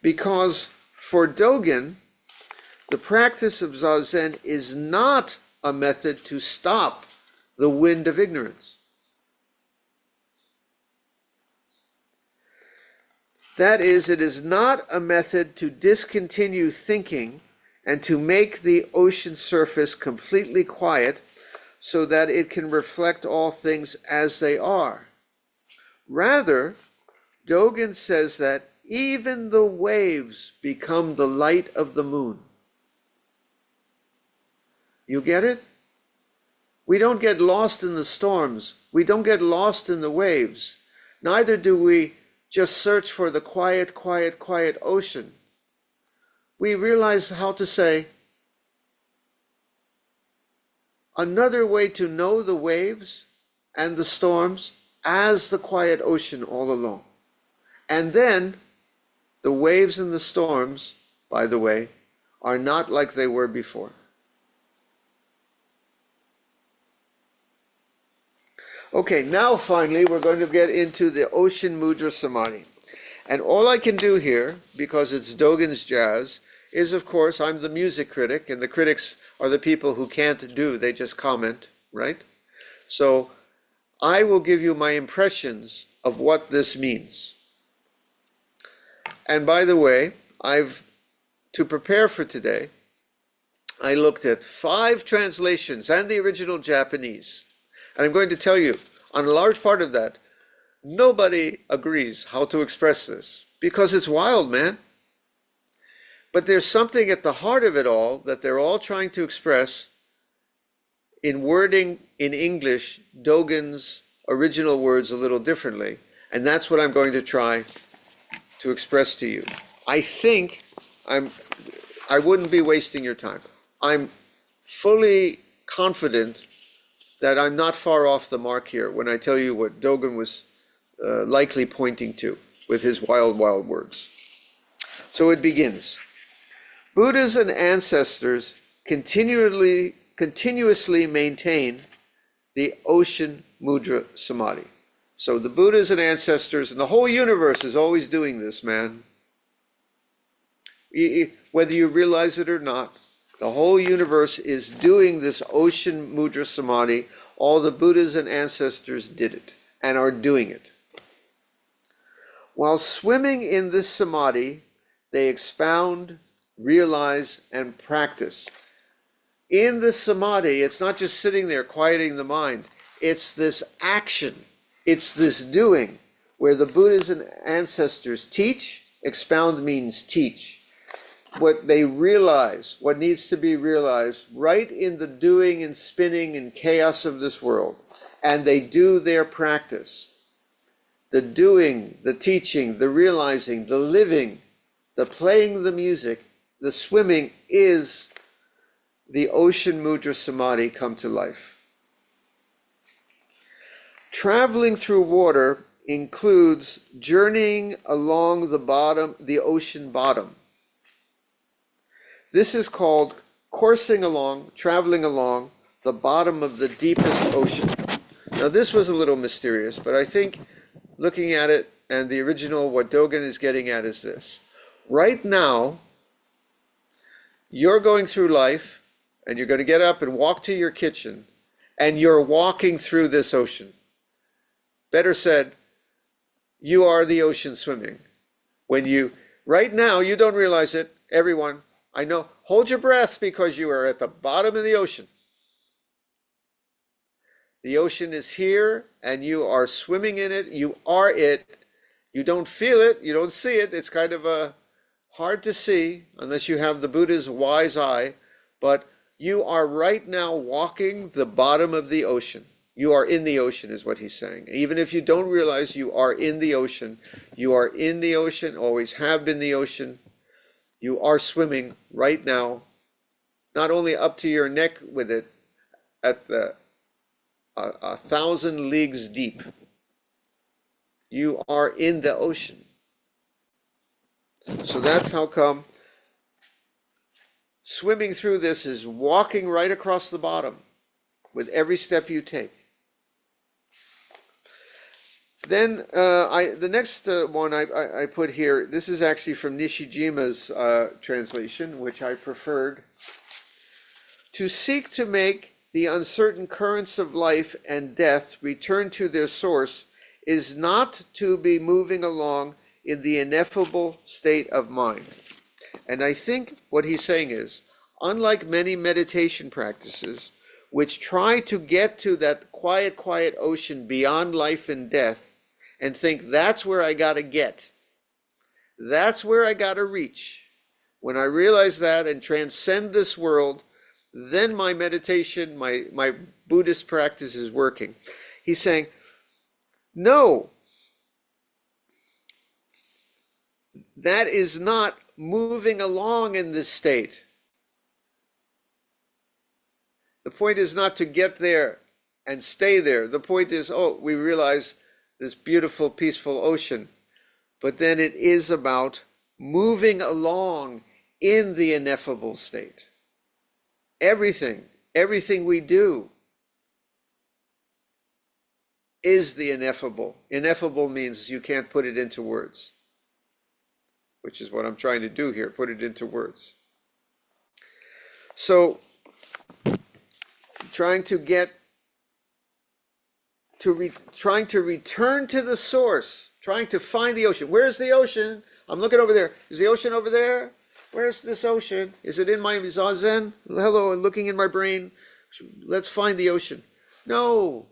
Because for Dogen, the practice of Zazen is not a method to stop the wind of ignorance. That is, it is not a method to discontinue thinking and to make the ocean surface completely quiet so that it can reflect all things as they are. Rather, Dogen says that even the waves become the light of the moon. You get it? We don't get lost in the storms. We don't get lost in the waves. Neither do we just search for the quiet, quiet, quiet ocean. We realize how to say, another way to know the waves and the storms as the quiet ocean all along. And then the waves and the storms, by the way, are not like they were before. Okay, now finally we're going to get into the Ocean Mudra Samadhi. And all I can do here, because it's Dogen's jazz, is of course I'm the music critic, and the critics are the people who can't do, they just comment, right? So I will give you my impressions of what this means. And by the way, to prepare for today, I looked at 5 translations and the original Japanese. And I'm going to tell you, on a large part of that, nobody agrees how to express this, because it's wild, man. But there's something at the heart of it all that they're all trying to express in wording in English, Dogen's original words a little differently. And that's what I'm going to try to express to you. I think I wouldn't be wasting your time. I'm fully confident that I'm not far off the mark here when I tell you what Dogen was likely pointing to with his wild, wild words. So it begins. Buddhas and ancestors continuously maintain the Ocean Mudra Samadhi. So the Buddhas and ancestors and the whole universe is always doing this, man. Whether you realize it or not, the whole universe is doing this ocean mudra samadhi. All the Buddhas and ancestors did it and are doing it. While swimming in this samadhi, they expound, realize, and practice. In this samadhi, it's not just sitting there quieting the mind. It's this action. It's this doing where the Buddhas and ancestors teach. Expound means teach. What they realize, what needs to be realized right in the doing and spinning and chaos of this world. And they do their practice. The doing, the teaching, the realizing, the living, the playing the music, the swimming is the ocean mudra samadhi come to life. Traveling through water includes journeying along the bottom, the ocean bottom. This is called coursing along, traveling along the bottom of the deepest ocean. Now this was a little mysterious, but I think looking at it and the original, what Dogen is getting at is this. Right now, you're going through life and you're going to get up and walk to your kitchen and you're walking through this ocean. Better said, you are the ocean swimming. Right now, you don't realize it, everyone, I know, hold your breath because you are at the bottom of the ocean. The ocean is here and you are swimming in it, you are it. You don't feel it, you don't see it, it's kind of hard to see unless you have the Buddha's wise eye, but you are right now walking the bottom of the ocean. You are in the ocean is what he's saying. Even if you don't realize you are in the ocean, you are in the ocean, always have been the ocean. You are swimming right now, not only up to your neck with it, at 1,000 leagues deep. You are in the ocean. So that's how come swimming through this is walking right across the bottom with every step you take. Then the next one I put here, this is actually from Nishijima's translation, which I preferred. To seek to make the uncertain currents of life and death return to their source is not to be moving along in the ineffable state of mind. And I think what he's saying is, unlike many meditation practices, which try to get to that quiet, quiet ocean beyond life and death, and think that's where I got to get. That's where I got to reach. When I realize that and transcend this world, then my meditation, my Buddhist practice is working. He's saying, no, that is not moving along in this state. The point is not to get there and stay there. The point is, we realize this beautiful, peaceful ocean. But then it is about moving along in the ineffable state. Everything we do is the ineffable. Ineffable means you can't put it into words, which is what I'm trying to do here, put it into words. So, trying to return to the source, trying to find the ocean. Where's the ocean? I'm looking over there. Is the ocean over there? Where's this ocean? Is it in my Zazen? Hello, looking in my brain. Let's find the ocean. No,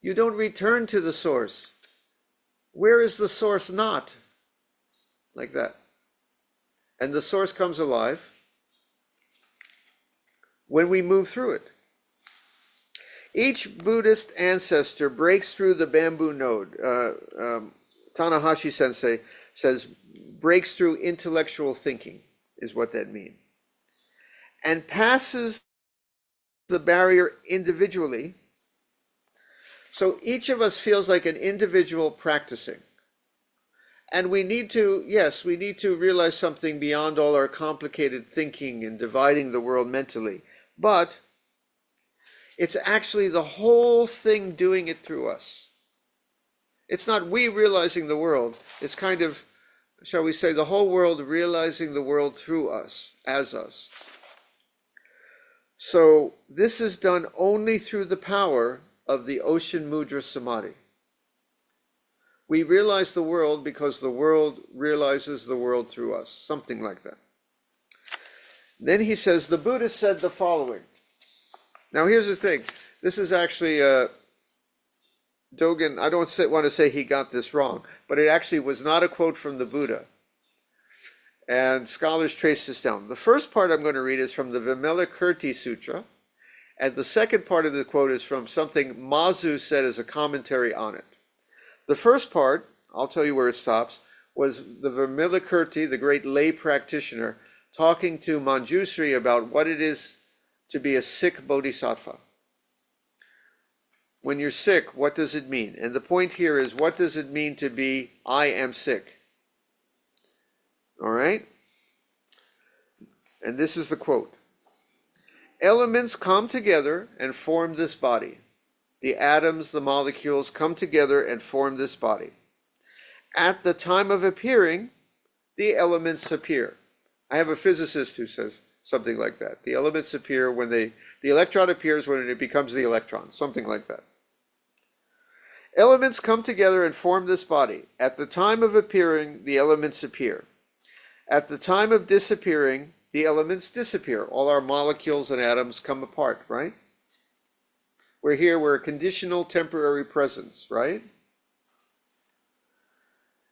you don't return to the source. Where is the source not? Like that. And the source comes alive when we move through it. Each Buddhist ancestor breaks through the bamboo node. Tanahashi Sensei says, breaks through intellectual thinking, is what that means. And passes the barrier individually. So each of us feels like an individual practicing. And we need to realize something beyond all our complicated thinking and dividing the world mentally. But it's actually the whole thing doing it through us. It's not we realizing the world. It's kind of, shall we say, the whole world realizing the world through us, as us. So this is done only through the power of the Ocean Mudra Samadhi. We realize the world because the world realizes the world through us, something like that. Then he says, the Buddha said the following. Now here's the thing. This is actually Dogen, I don't want to say he got this wrong, but it actually was not a quote from the Buddha. And scholars trace this down. The first part I'm going to read is from the Vimalakirti Sutra, and the second part of the quote is from something Mazu said as a commentary on it. The first part, I'll tell you where it stops, was the Vimalakirti, the great lay practitioner, talking to Manjusri about what it is to be a sick bodhisattva. When you're sick, what does it mean? And the point here is, what does it mean to be, I am sick? All right? And this is the quote. Elements come together and form this body. The atoms, the molecules come together and form this body. At the time of appearing, the elements appear. I have a physicist who says something like that. The elements appear when the electron appears when it becomes the electron, something like that. Elements come together and form this body. At the time of appearing, the elements appear. At the time of disappearing, the elements disappear. All our molecules and atoms come apart, right? We're here, we're a conditional temporary presence, right?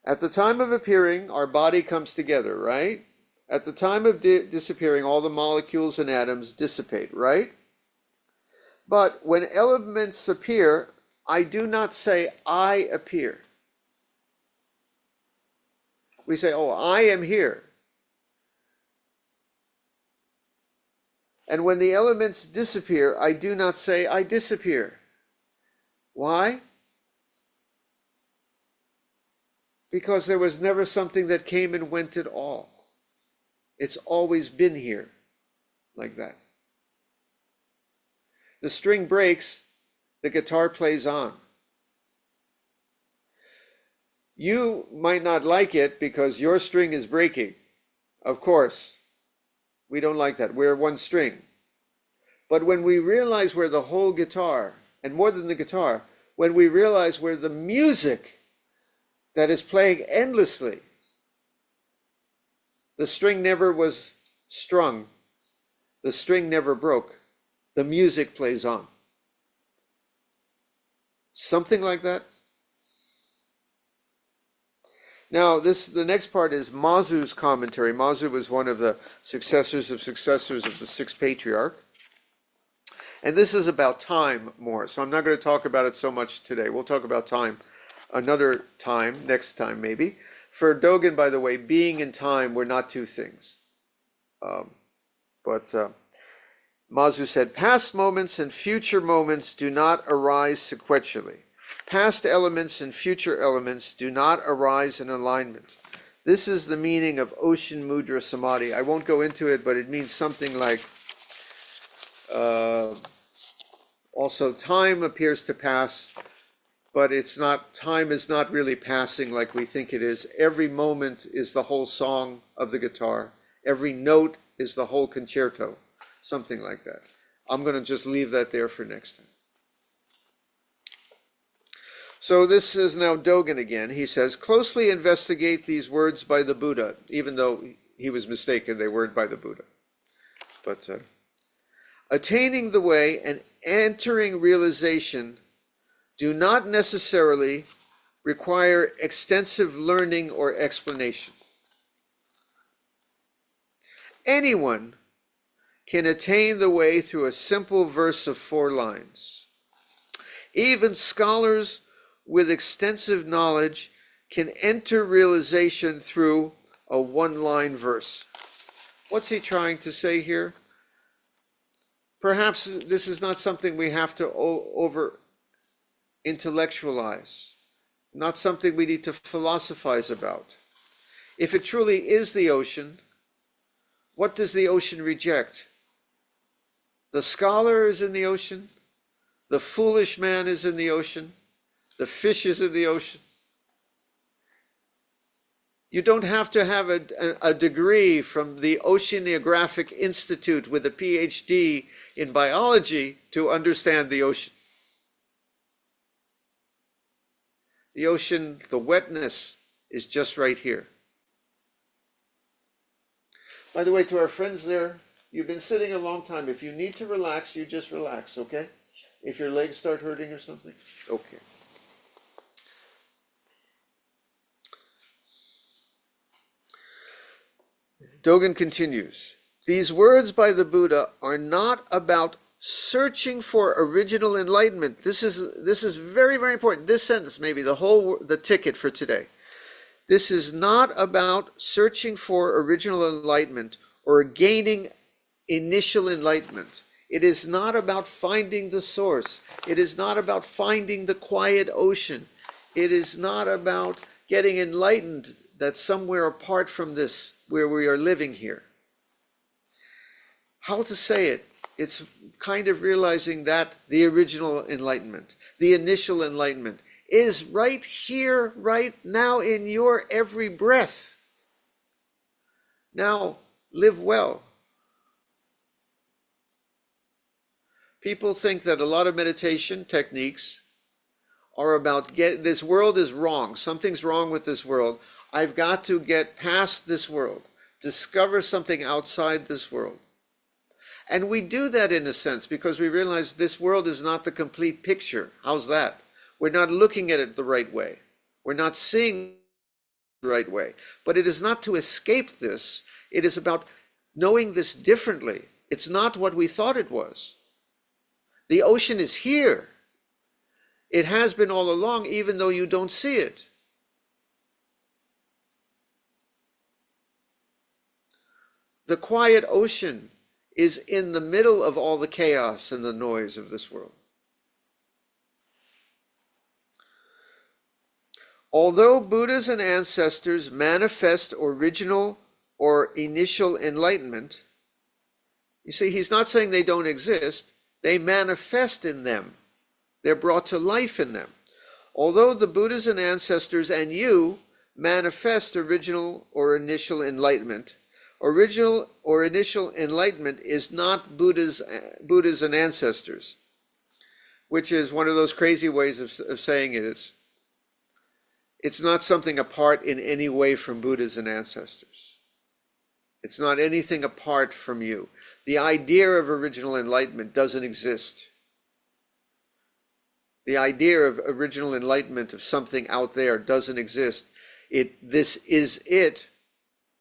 At the time of appearing, our body comes together, right? At the time of disappearing, all the molecules and atoms dissipate, right? But when elements appear, I do not say I appear. We say, oh, I am here. And when the elements disappear, I do not say I disappear. Why? Because there was never something that came and went at all. It's always been here, like that. The string breaks, the guitar plays on. You might not like it because your string is breaking. Of course, we don't like that. We're one string. But when we realize we're the whole guitar, and more than the guitar, when we realize we're the music that is playing endlessly, the string never was strung. The string never broke. The music plays on. Something like that. Now, the next part is Mazu's commentary. Mazu was one of the successors of the sixth patriarch. And this is about time more. So I'm not going to talk about it so much today. We'll talk about time another time, next time maybe. For Dogen, by the way, being and time were not two things. But Mazu said, past moments and future moments do not arise sequentially. Past elements and future elements do not arise in alignment. This is the meaning of Ocean Mudra Samadhi. I won't go into it, but it means something like, also time appears to pass, but time is not really passing like we think it is. Every moment is the whole song of the guitar. Every note is the whole concerto, something like that. I'm going to just leave that there for next time. So this is now Dogen again. He says, closely investigate these words by the Buddha, even though he was mistaken, they weren't by the Buddha. But attaining the way and entering realization do not necessarily require extensive learning or explanation. Anyone can attain the way through a simple verse of 4 lines. Even scholars with extensive knowledge can enter realization through a 1-line verse. What's he trying to say here? Perhaps this is not something we have to over intellectualize, not something we need to philosophize about. If it truly is the ocean, what does the ocean reject? The scholar is in the ocean, the foolish man is in the ocean, the fish is in the ocean. You don't have to have a degree from the Oceanographic Institute with a PhD in biology to understand the ocean. The ocean, the wetness, is just right here. By the way, to our friends there, you've been sitting a long time. If you need to relax, you just relax, okay? If your legs start hurting or something, okay. Dogen continues, these words by the Buddha are not about searching for original enlightenment. This is very, very important. This sentence may be the ticket for today. This is not about searching for original enlightenment or gaining initial enlightenment. It is not about finding the source. It is not about finding the quiet ocean. It is not about getting enlightened that's somewhere apart from this, where we are living here. How to say it? It's kind of realizing that the original enlightenment, the initial enlightenment, is right here, right now, in your every breath. Now, live well. People think that a lot of meditation techniques are about this world is wrong. Something's wrong with this world. I've got to get past this world, discover something outside this world. And we do that in a sense because we realize this world is not the complete picture. How's that? We're not looking at it the right way. We're not seeing it the right way. But it is not to escape this. It is about knowing this differently. It's not what we thought it was. The ocean is here. It has been all along, even though you don't see it. The quiet ocean is in the middle of all the chaos and the noise of this world. Although Buddhas and ancestors manifest original or initial enlightenment, you see, he's not saying they don't exist. They manifest in them. They're brought to life in them. Although the Buddhas and ancestors and you manifest original or initial enlightenment, original or initial enlightenment is not Buddhas and ancestors, which is one of those crazy ways of saying it. It's not something apart in any way from Buddhas and ancestors. It's not anything apart from you. The idea of original enlightenment doesn't exist. The idea of original enlightenment of something out there doesn't exist. This is it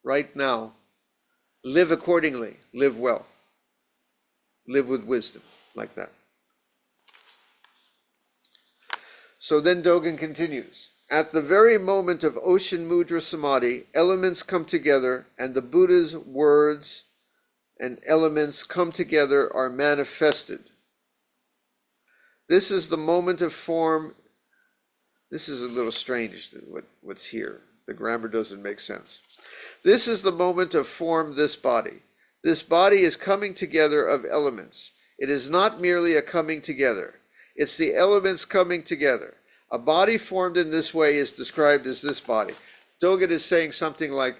right now. Live accordingly. Live well. Live with wisdom, like that. So then Dogen continues. At the very moment of ocean mudra samadhi, elements come together, and the Buddha's words and elements come together are manifested. This is the moment of form. This is a little strange, what's here. The grammar doesn't make sense. This is the moment of form this body. This body is coming together of elements. It is not merely a coming together. It's the elements coming together. A body formed in this way is described as this body. Dogen is saying something like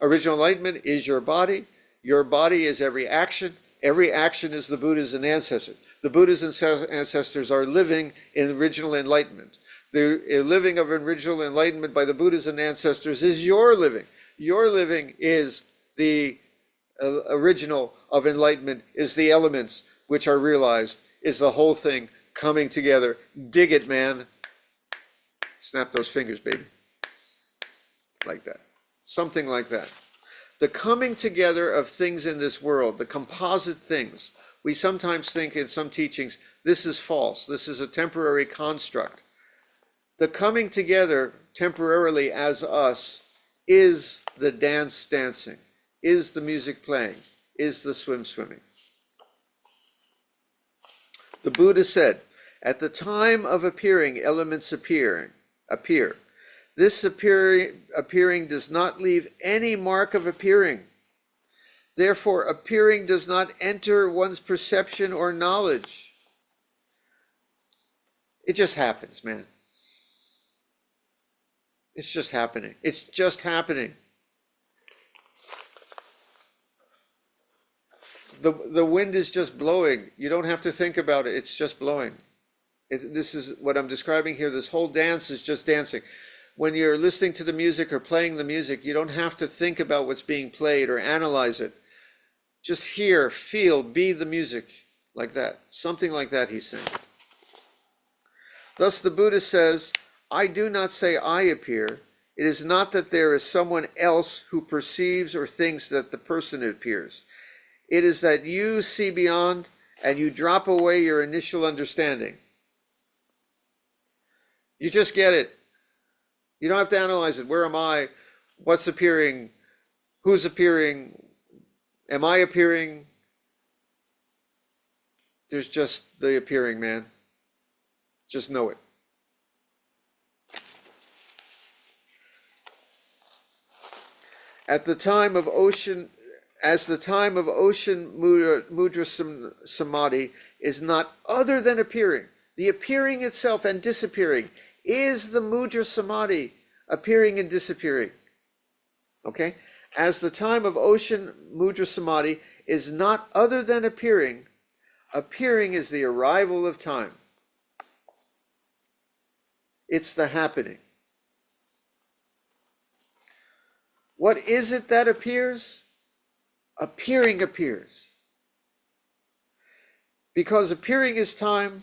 original enlightenment is your body. Your body is every action. Every action is the Buddhas and ancestors. The Buddhas and ancestors are living in original enlightenment. The living of original enlightenment by the Buddhas and ancestors is your living. Your living is the original of enlightenment, is the elements which are realized, is the whole thing coming together. Dig it, man. Snap those fingers, baby. Like that. Something like that. The coming together of things in this world, the composite things. We sometimes think in some teachings, this is false. This is a temporary construct. The coming together temporarily as us is the dance dancing, is the music playing, is the swimming. The Buddha said, at the time of appearing, elements appear. This appearing does not leave any mark of appearing. Therefore, appearing does not enter one's perception or knowledge. It just happens, man. It's just happening. It's just happening. The wind is just blowing. You don't have to think about it. It's just blowing. This is what I'm describing here. This whole dance is just dancing. When you're listening to the music or playing the music, you don't have to think about what's being played or analyze it. Just hear, feel, be the music, like that. Something like that, he's saying. Thus the Buddha says, I do not say I appear. It is not that there is someone else who perceives or thinks that the person appears. It is that you see beyond and you drop away your initial understanding. You just get it. You don't have to analyze it. Where am I? What's appearing? Who's appearing? Am I appearing? There's just the appearing, man. Just know it. As the time of ocean Mudra Samadhi is not other than appearing. The appearing itself and disappearing is the Mudra Samadhi, appearing and disappearing. Okay? As the time of ocean Mudra Samadhi is not other than appearing, appearing is the arrival of time. It's the happening. What is it that appears? Appearing appears. Because appearing is time,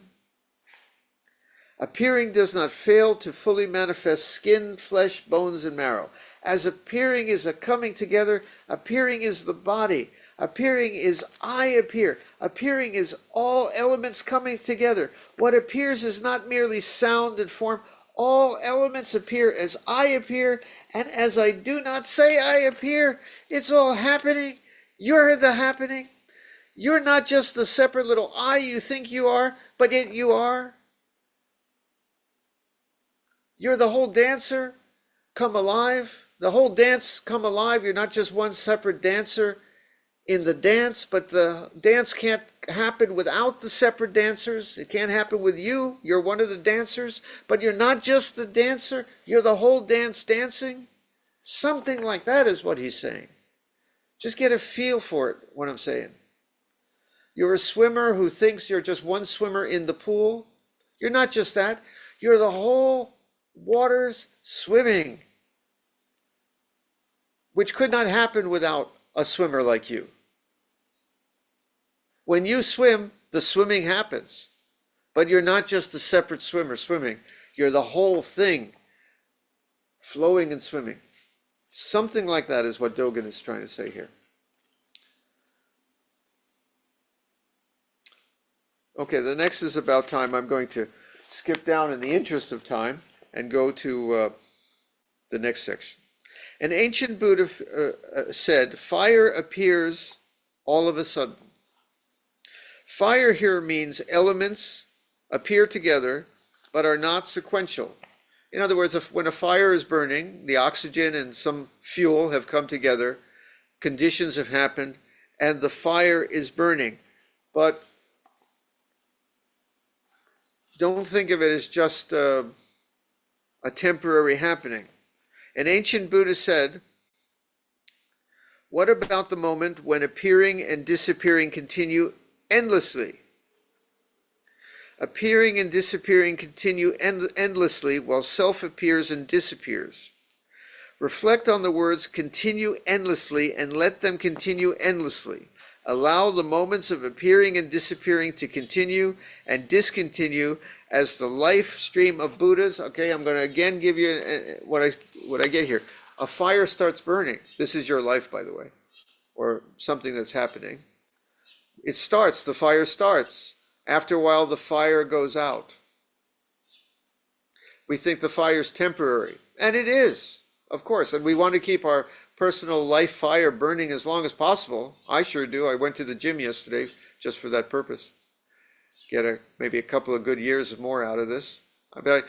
appearing does not fail to fully manifest skin, flesh, bones, and marrow. As appearing is a coming together, appearing is the body. Appearing is I appear. Appearing is all elements coming together. What appears is not merely sound and form. All elements appear as I appear, and as I do not say I appear, it's all happening. You're the happening. You're not just the separate little I you think you are, but yet you are. You're the whole dancer come alive. The whole dance come alive. You're not just one separate dancer in the dance, but the dance can't happen without the separate dancers. It can't happen with you. You're one of the dancers, but you're not just the dancer. You're the whole dance dancing. Something like that is what he's saying. Just get a feel for it, what I'm saying. You're a swimmer who thinks you're just one swimmer in the pool. You're not just that. You're the whole waters swimming, which could not happen without a swimmer like you. When you swim, the swimming happens. But you're not just a separate swimmer swimming. You're the whole thing flowing and swimming. Something like that is what Dogen is trying to say here. Okay, the next is about time. I'm going to skip down in the interest of time and go to the next section. An ancient Buddha said, fire appears all of a sudden. Fire here means elements appear together but are not sequential. In other words, when a fire is burning, the oxygen and some fuel have come together, conditions have happened, and the fire is burning. But don't think of it as just a temporary happening. An ancient Buddha said, what about the moment when appearing and disappearing continue endlessly? Appearing and disappearing continue endlessly while self appears and disappears. Reflect on the words continue endlessly and let them continue endlessly. Allow the moments of appearing and disappearing to continue and discontinue as the life stream of Buddhas. Okay, I'm going to again give you what I get here. A fire starts burning. This is your life, by the way, or something that's happening. It starts, the fire starts. After a while, the fire goes out. We think the fire is temporary, and it is, of course, and we want to keep our personal life fire burning as long as possible. I sure do. I went to the gym yesterday just for that purpose. Get maybe a couple of good years more out of this. But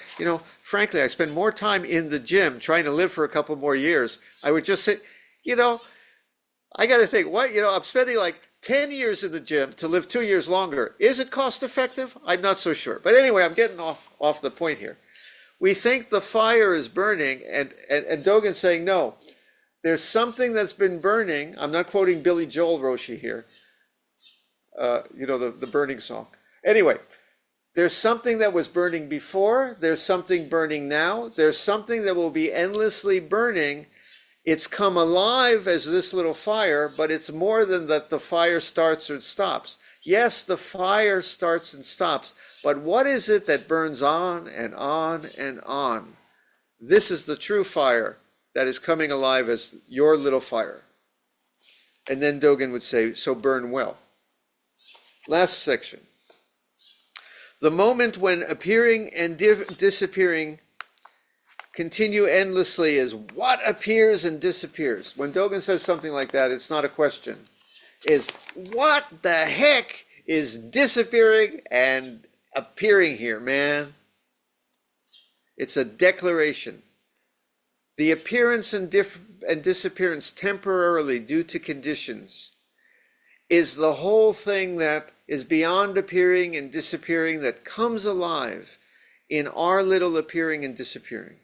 frankly, I spend more time in the gym trying to live for a couple more years. I would just say, I got to think, I'm spending like 10 years in the gym to live 2 years longer. Is it cost effective? I'm not so sure. But anyway, I'm getting off the point here. We think the fire is burning, and Dogen's saying, no, there's something that's been burning. I'm not quoting Billy Joel Roshi here, the burning song. Anyway, there's something that was burning before, there's something burning now, there's something that will be endlessly burning. It's come alive as this little fire, but it's more than that the fire starts or stops. Yes, the fire starts and stops, but what is it that burns on and on and on? This is the true fire that is coming alive as your little fire. And then Dogen would say, so burn well. Last section. The moment when appearing and disappearing continue endlessly is what appears and disappears. When Dogen says something like that, it's not a question. Is what the heck is disappearing and appearing here, man? It's a declaration. The appearance and disappearance temporarily due to conditions is the whole thing that is beyond appearing and disappearing that comes alive in our little appearing and disappearing.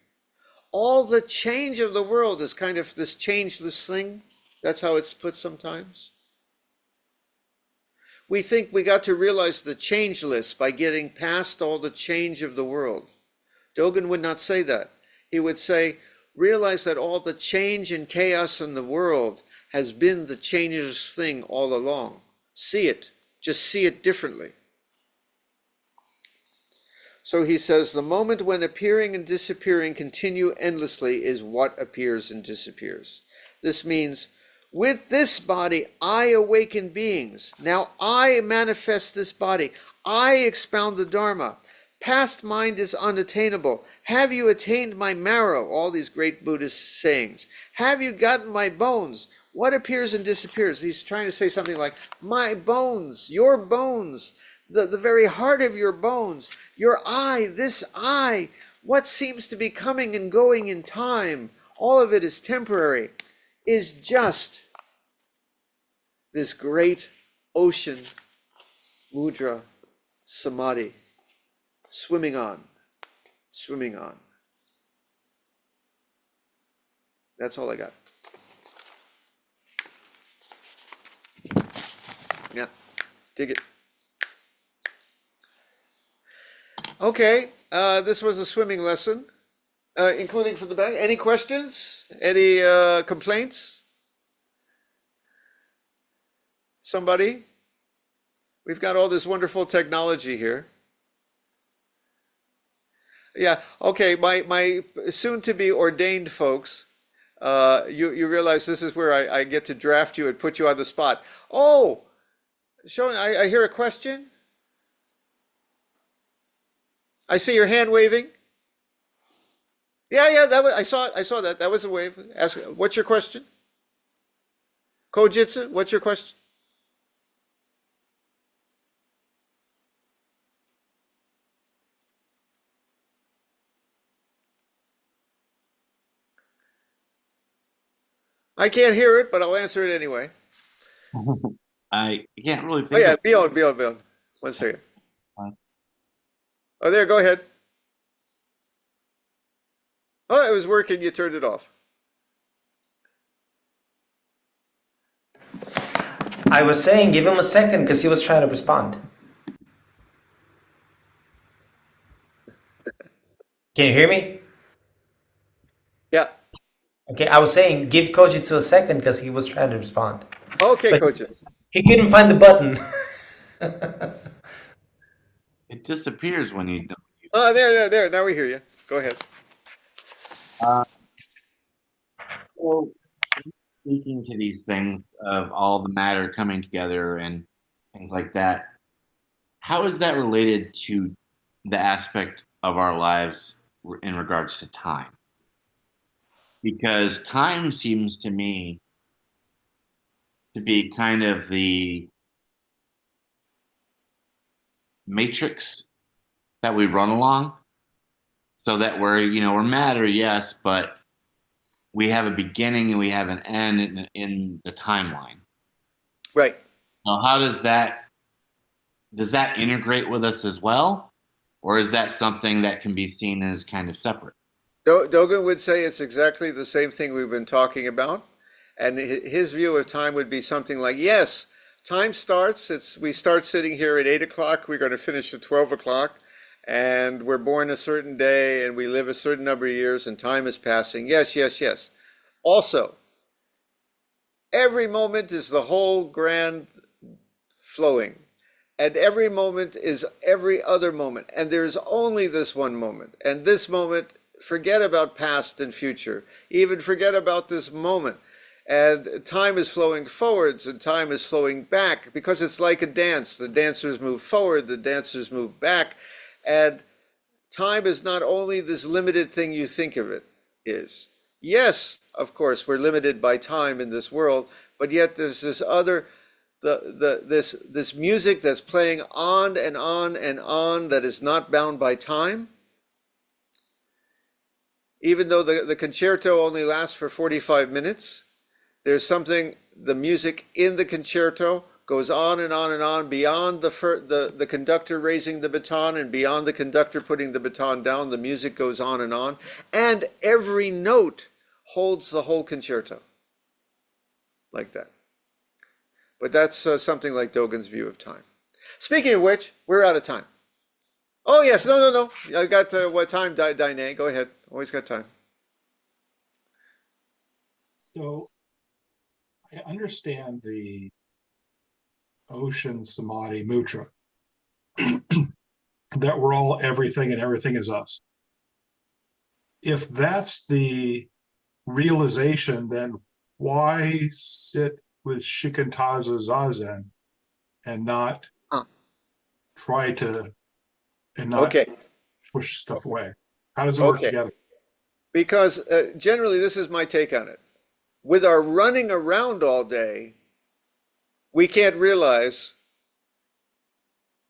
All the change of the world is kind of this changeless thing. That's how it's put sometimes. We think we got to realize the changeless by getting past all the change of the world. Dogen would not say that. He would say, realize that all the change and chaos in the world has been the changeless thing all along. See it. Just see it differently. So he says, the moment when appearing and disappearing continue endlessly is what appears and disappears. This means, with this body, I awaken beings. Now I manifest this body. I expound the Dharma. Past mind is unattainable. Have you attained my marrow? All these great Buddhist sayings. Have you gotten my bones? What appears and disappears? He's trying to say something like, my bones, your bones, the very heart of your bones, your eye, this eye, what seems to be coming and going in time, all of it is temporary, is just this great ocean, Mudra, Samadhi, swimming on, swimming on. That's all I got. Yeah, dig it. Okay, this was a swimming lesson, including from the back. Any questions? Any complaints? Somebody? We've got all this wonderful technology here. Yeah, okay, my soon-to-be ordained folks, you realize this is where I get to draft you and put you on the spot. Oh, Sean, I hear a question. I see your hand waving. Yeah, that was, I saw that. That was a wave. Ask, what's your question? Kojitsu, what's your question? I can't hear it, but I'll answer it anyway. I can't really think. Oh yeah, beyond. 1 second. Oh, there, go ahead. Oh, it was working, you turned it off. I was saying, give him a second because he was trying to respond. Can you hear me? Yeah. Okay, I was saying, give Kojitsu a second because he was trying to respond. Okay, But coaches. he couldn't find the button. It disappears when you don't use it. Oh, there. Now we hear you. Go ahead. So, speaking to these things of all the matter coming together and things like that, how is that related to the aspect of our lives in regards to time? Because time seems to me to be kind of the matrix that we run along, so that we're matter, yes, but we have a beginning and we have an end in the timeline. Right. Now, how does that integrate with us as well? or is that something that can be seen as kind of separate? Dogen would say it's exactly the same thing we've been talking about. And his view of time would be something like, yes, time starts. We start sitting here at 8 o'clock. We're going to finish at 12 o'clock. And we're born a certain day and we live a certain number of years and time is passing. Yes, yes, yes. Also, every moment is the whole grand flowing. And every moment is every other moment. And there's only this one moment. And this moment, forget about past and future. Even forget about this moment. And time is flowing forwards and time is flowing back because it's like a dance. The dancers move forward, the dancers move back. And time is not only this limited thing you think of it is. Yes, of course, we're limited by time in this world, but yet there's this other, this music that's playing on and on and on that is not bound by time. Even though the concerto only lasts for 45 minutes, there's something, the music in the concerto goes on and on and on beyond the conductor raising the baton and beyond the conductor putting the baton down. The music goes on, and every note holds the whole concerto like that. But that's something like Dogen's view of time. Speaking of which, we're out of time. Oh yes, no. I got what time, Daine? Go ahead. Always got time. So I understand the ocean Samadhi Mudra, that we're all everything and everything is us. If that's the realization, then why sit with Shikantaza Zazen and not try to, and not push stuff away? How does it work together? Because generally, this is my take on it. With our running around all day, we can't realize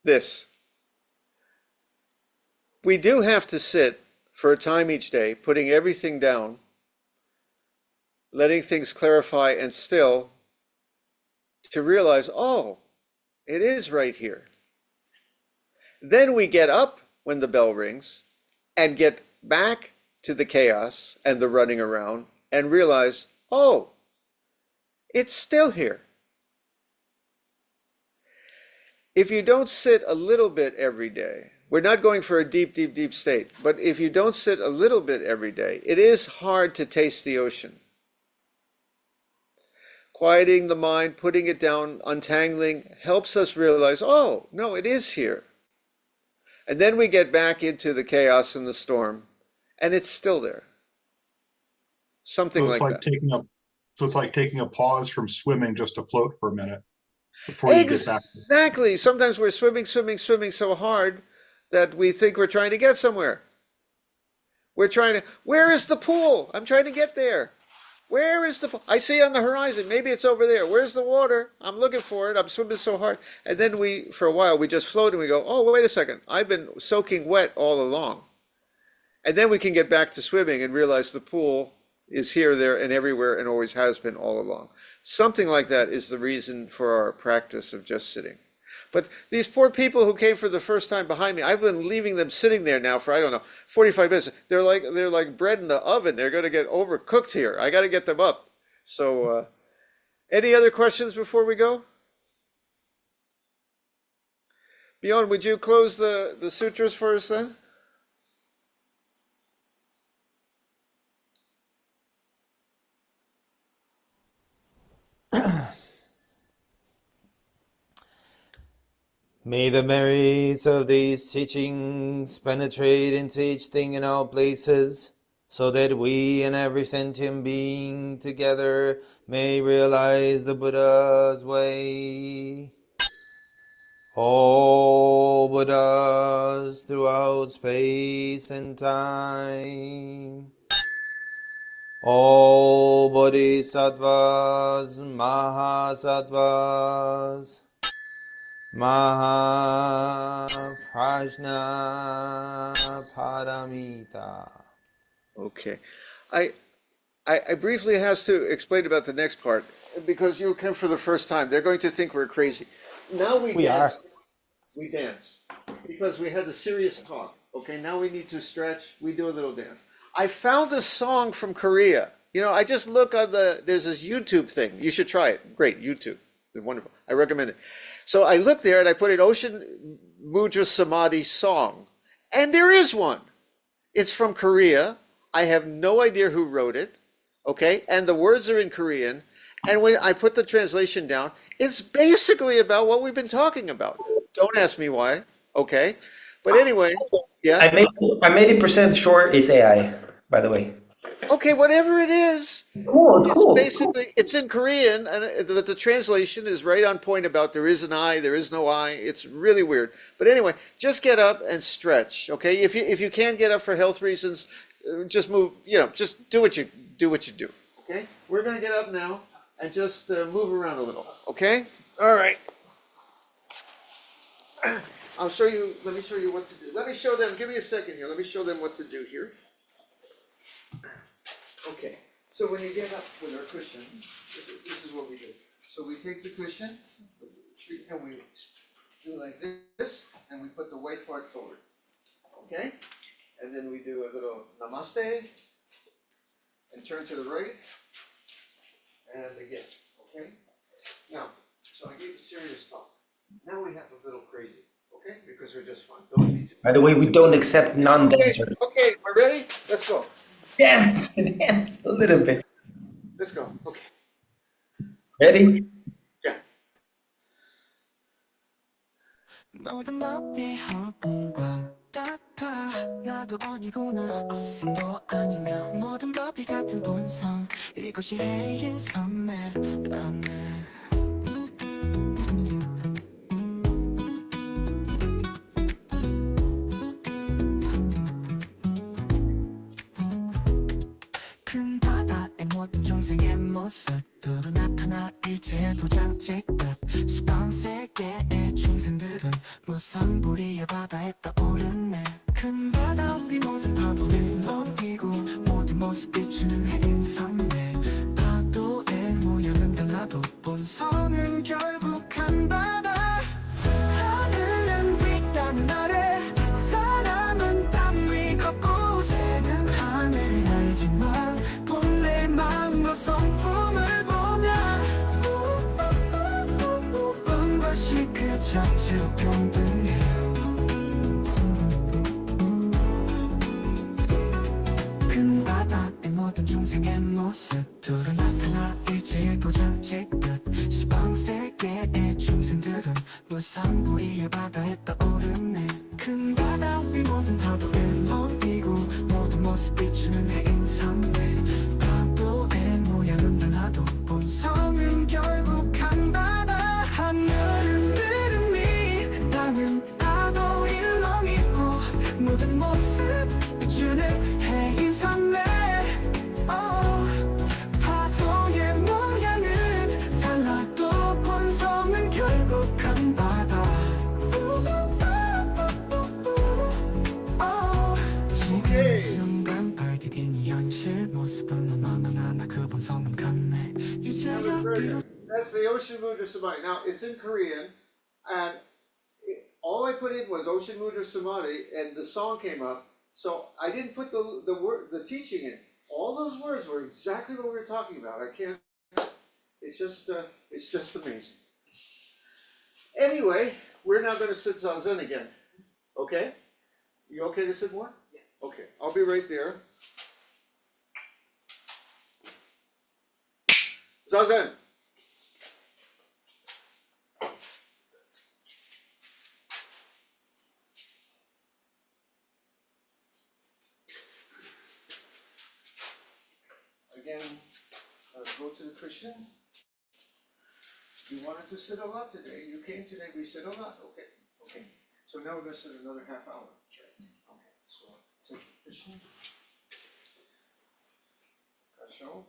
this. We do have to sit for a time each day, putting everything down, letting things clarify and still to realize, oh, it is right here. Then we get up when the bell rings and get back to the chaos and the running around and realize, oh, it's still here. If you don't sit a little bit every day, we're not going for a deep, deep, deep state, but if you don't sit a little bit every day, it is hard to taste the ocean. Quieting the mind, putting it down, untangling, helps us realize, oh, no, it is here. And then we get back into the chaos and the storm, and it's still there. Something so it's like that. So it's like taking a pause from swimming just to float for a minute before you get back. Exactly. Sometimes we're swimming so hard that we think we're trying to get somewhere. Where is the pool? I'm trying to get there. Where is the pool? I see on the horizon. Maybe it's over there. Where's the water? I'm looking for it. I'm swimming so hard. And then for a while, we just float and we go, oh, wait a second. I've been soaking wet all along. And then we can get back to swimming and realize the pool is here, there, and everywhere and always has been all along. Something like that is the reason for our practice of just sitting. But these poor people who came for the first time behind me, I've been leaving them sitting there now for, 45 minutes. They're like bread in the oven. They're going to get overcooked here. I got to get them up. So any other questions before we go? Bjorn, would you close the sutras for us then? May the merits of these teachings penetrate into each thing in all places, so that we and every sentient being together may realize the Buddha's way. All Buddhas throughout space and time. All Bodhisattvas, Mahasattvas, Mahaprajna Paramita. Okay. I briefly has to explain about the next part because you come for the first time. They're going to think we're crazy. Now we are. we dance. Because we had the serious talk. Okay, now we need to stretch. We do a little dance. I found a song from Korea. You know, I just look on there's this YouTube thing. You should try it. Great, YouTube. They're wonderful. I recommend it. So I looked there and I put in Ocean Mudra Samadhi song. And there is one. It's from Korea. I have no idea who wrote it. Okay, and the words are in Korean. And when I put the translation down, it's basically about what we've been talking about. Don't ask me why. Okay, but anyway, yeah. I'm 80% sure it's AI, by the way. Okay, whatever it is, Cool, it's cool. basically it's in Korean, and but the translation is right on point about there is an I, there is no I. It's really weird. But anyway, just get up and stretch. Okay, if you can't get up for health reasons, just move. You know, just do what you do. Okay, we're gonna get up now and just move around a little. Okay, all right. I'll show you. Let me show you what to do. Let me show them. Give me a second here. Let me show them what to do here. Okay, so when you get up with our cushion, this is what we do. So we take the cushion and we do like this, and we put the white part forward. Okay, and then we do a little namaste, and turn to the right, and again. Okay. Now, so I gave a serious talk. Now we have a little crazy. Okay, because we're just fun. Don't be too. By the way, we don't accept non-dancers. Okay, we're ready. Let's go. Dance a little bit. Let's go. Okay. Ready? Yeah. 모든 법이 허공과 같아 나도 어디구나 없음도 아니며 모든 법이 같은 본성 이것이 해인 선매라네 큰 바다의 모든 중생의 모습으로 나타나 일체의 도장 찍듯 수방 세계의 중생들은 무상부리의 바다에 떠오르네 큰 바다 위 모든 파도를 넘기고 모든 모습 비추는 해인 선배 파도의 모양은 달라도 본성은 결국 한 바다 하늘은 위 땅은 아래 사람은 땅 위 걷고 새는 하늘 알지만 본래 마음과 성품을 보면 모든 것이 그 자체로 평등해 큰 바다의 모든 중생의 모습들은 나타나 일체의 도장 찍듯 시방세계의 중생들은 무상부리의 바다에 떠오르네 큰 바다 위 모든 파도를 넘기고 모든 모습 비추는 해인 선배 파도의 모양은 달라도 본성은 결국 한 바다 하늘은 흐름이 땅은 파도 일렁이고 모든 모습 비추는 해인 선배 파도의 모양은 달라도 본성은 결국 한 바다 지금 순간 발디딘 현실 모습은 너만 하나 그 본성은 같네 이제야 비로소 That's the Ocean Mudra Samadhi. Now it's in Korean, and all I put in was Ocean Mudra Samadhi, and the song came up. So I didn't put the teaching in. All those words were exactly what we were talking about. I can't. It's just amazing. Anyway, we're now going to sit Zazen again. Okay? You okay to sit more? Yeah. Okay, I'll be right there. Zazen. Again, go to the cushion. You wanted to sit a lot today. You came today, we sit a lot. Okay. Okay. So now we're going to sit another half hour. Okay. So take the cushion. Cachot.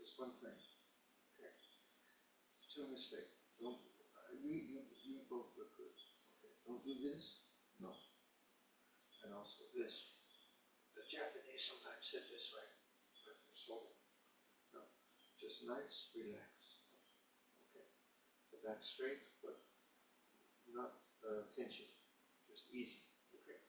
Just one thing. Okay. Two mistakes. Don't. You both look good. Okay. Don't do this. No. And also this. The Japanese sometimes sit this way, with their shoulder. No. Just nice, relax. Okay. The back straight, but not tension. Just easy. Okay.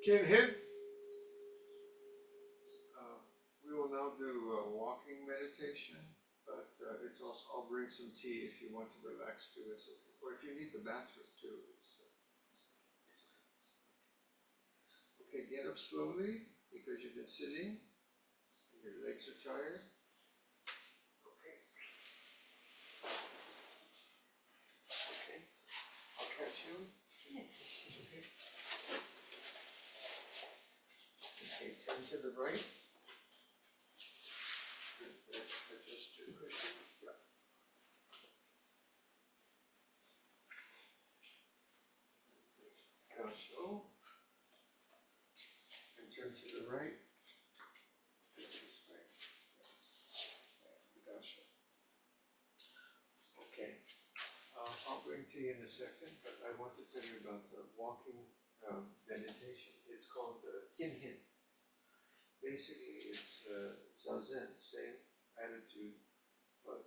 Kinhin. We will now do walking meditation, but it's also, I'll bring some tea if you want to relax too. It's okay. Or if you need the bathroom too. Okay, get up slowly because you've been sitting and your legs are tired. Okay. Okay. I'll catch you. Okay. Okay, turn to the right. Adjust your cushion. Yeah. So. And turn to the right. This is right. Gotcha. Okay. I'll bring tea in a second, but I want to tell you about the walking meditation. It's called Kinhin. Basically, it's Zazen, same attitude, but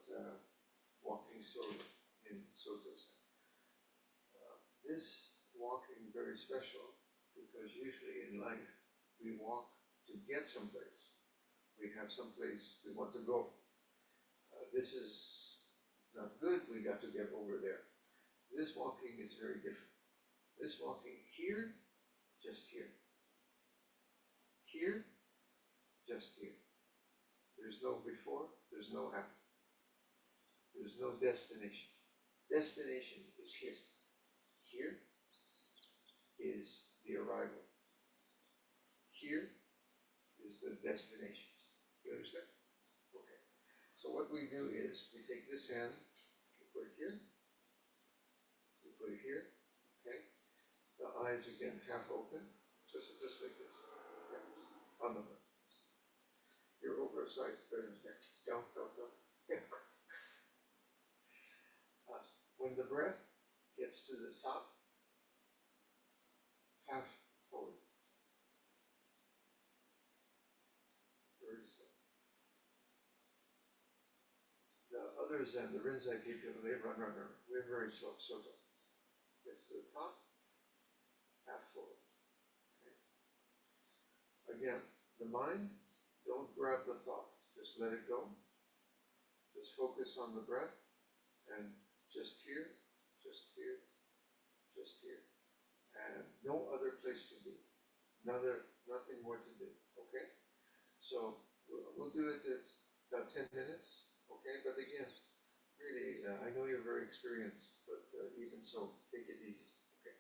walking slowly in Soto Zen. This walking very special because usually in life we walk to get someplace. We have someplace we want to go. This is not good, we got to get over there. This walking is very different. This walking here, just here. Here, just here. There's no before, there's no after. There's no destination. Destination is here. Here is the arrival. Here is the destination. You understand? Okay. So what we do is we take this hand, we put it here, we put it here, okay? The eyes again half open, just like this. Okay. On the front. Your oversized down. Yeah. When the breath gets to the top, half forward. Very slow. The others and the Rinzai people, they run. We're very slow. Soto. Gets to the top, half forward. Okay. Again, the mind, don't grab the thought. Just let it go. Just focus on the breath and just here, just here, just here. And no other place to be. Nothing more to do. Okay? So we'll do it in about 10 minutes. Okay? But again, really, I know you're very experienced, but even so, take it easy. Okay?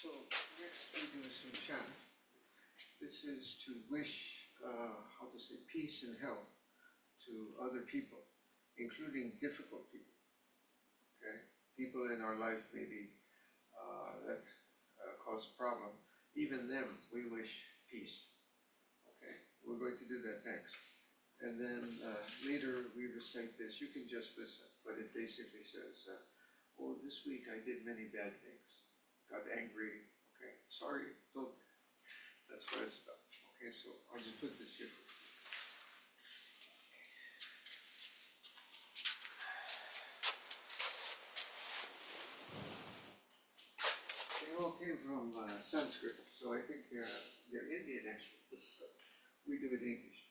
So next we do some chant. This is to wish, peace and health to other people, including difficult people. Okay, people in our life maybe that cause problem. Even them, we wish peace. Okay, we're going to do that next. And then later we recite this. You can just listen, but it basically says, oh, this week I did many bad things. Got angry. Okay, sorry, don't. That's what it's about. Okay, so I'll just put this here for you. They all came from Sanskrit, so I think they're Indian actually, but we do it in English.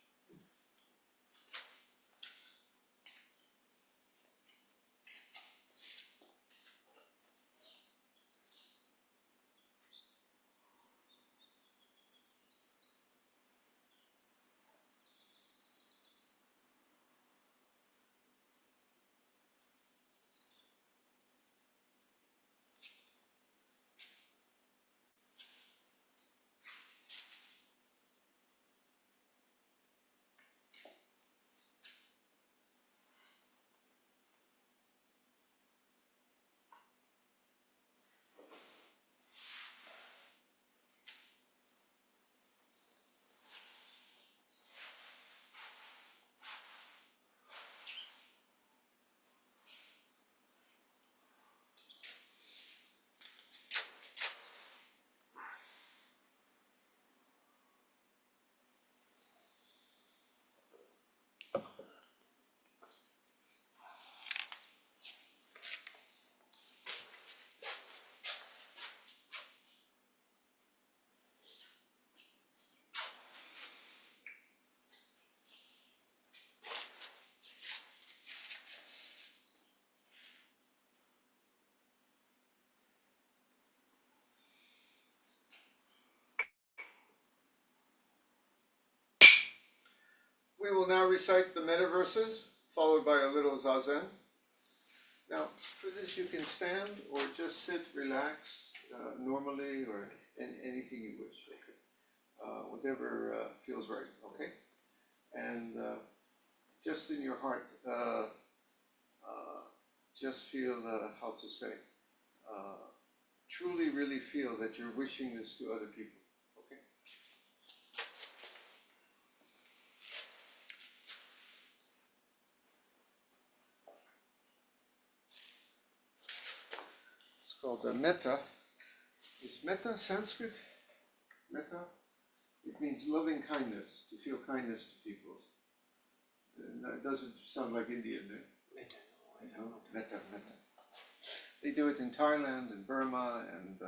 We will now recite the Metta verses, followed by a little Zazen. Now, for this you can stand or just sit relaxed, normally, or anything you wish, okay? Whatever feels right, okay? And just in your heart, just feel, truly really feel that you're wishing this to other people. Called Metta. Is Metta Sanskrit? Metta? It means loving kindness, to feel kindness to people. That doesn't sound like Indian, eh? Metta. They do it in Thailand and Burma, and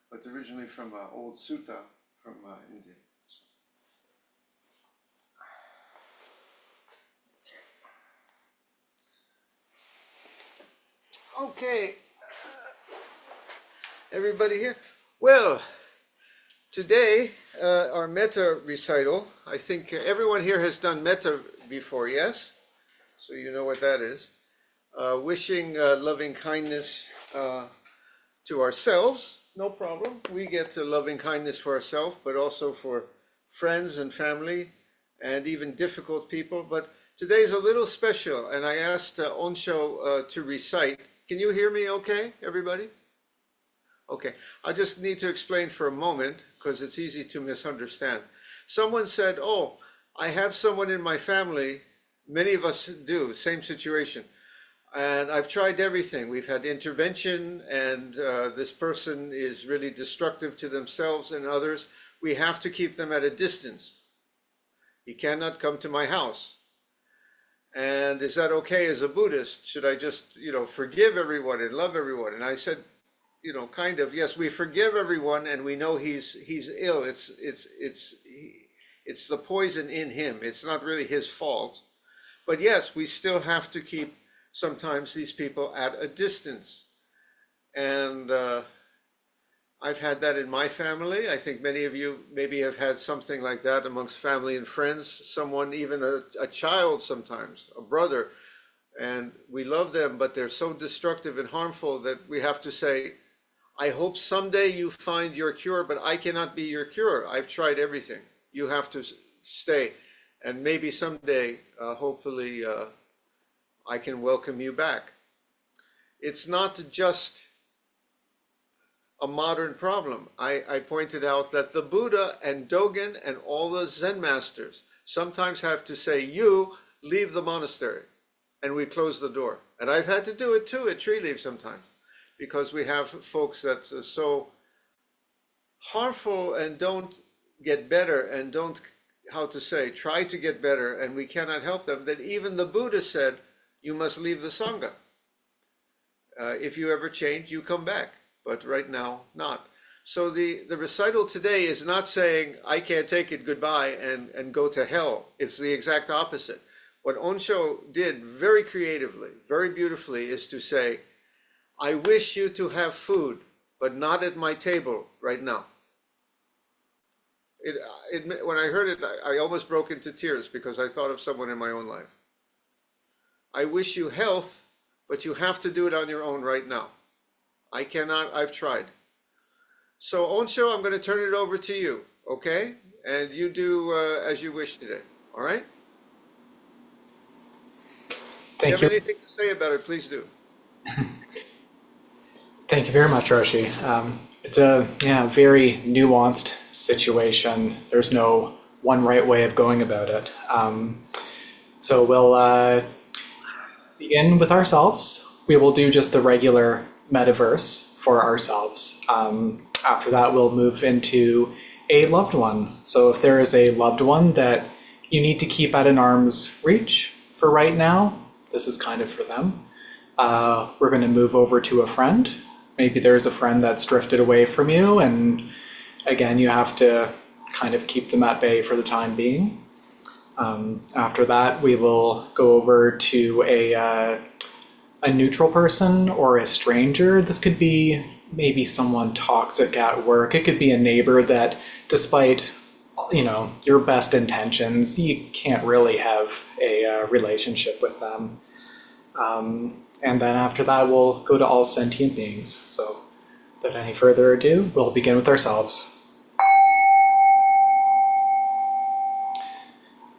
but originally from old sutta from India. Okay. Everybody here? Well, today, our Metta recital, I think everyone here has done Metta before, yes? So you know what that is. Wishing loving kindness to ourselves, no problem. We get to loving kindness for ourselves, but also for friends and family, and even difficult people. But today's a little special, and I asked Onsho to recite. Can you hear me okay, everybody? Okay, I just need to explain for a moment because it's easy to misunderstand. Someone said, oh, I have someone in my family, many of us do, same situation. And I've tried everything. We've had intervention and this person is really destructive to themselves and others. We have to keep them at a distance. He cannot come to my house. And is that okay as a Buddhist? Should I just, forgive everyone and love everyone? And I said, kind of, yes, we forgive everyone and we know he's ill. It's the poison in him. It's not really his fault. But yes, we still have to keep sometimes these people at a distance. And I've had that in my family. I think many of you maybe have had something like that amongst family and friends, someone, even a child sometimes, a brother. And we love them, but they're so destructive and harmful that we have to say, I hope someday you find your cure, but I cannot be your cure. I've tried everything. You have to stay. And maybe someday, hopefully, I can welcome you back. It's not just a modern problem. I pointed out that the Buddha and Dogen and all the Zen masters sometimes have to say, you leave the monastery, and we close the door. And I've had to do it too at tree leave sometimes, because we have folks that are so harmful and don't get better and don't, how to say, try to get better, and we cannot help them, that even the Buddha said, you must leave the Sangha. If you ever change, you come back, but right now, not. So the recital today is not saying, I can't take it, goodbye, and go to hell. It's the exact opposite. What Onsho did very creatively, very beautifully, is to say, I wish you to have food, but not at my table right now. When I heard it, I almost broke into tears because I thought of someone in my own life. I wish you health, but you have to do it on your own right now. I cannot, I've tried. So Onsho, I'm going to turn it over to you, okay? And you do as you wish today, all right? Thank if you you. have anything to say about it, please do. Thank you very much, Roshi. It's a very nuanced situation. There's no one right way of going about it. So we'll begin with ourselves. We will do just the regular metaverse for ourselves. After that, we'll move into a loved one. So if there is a loved one that you need to keep at an arm's reach for right now, this is kind of for them. We're going to move over to a friend. Maybe there's a friend that's drifted away from you, and again, you have to kind of keep them at bay for the time being. After that, we will go over to a neutral person or a stranger. This could be maybe someone toxic at work. It could be a neighbor that, despite your best intentions, you can't really have a relationship with them. And then after that, we'll go to all sentient beings. So without any further ado, we'll begin with ourselves.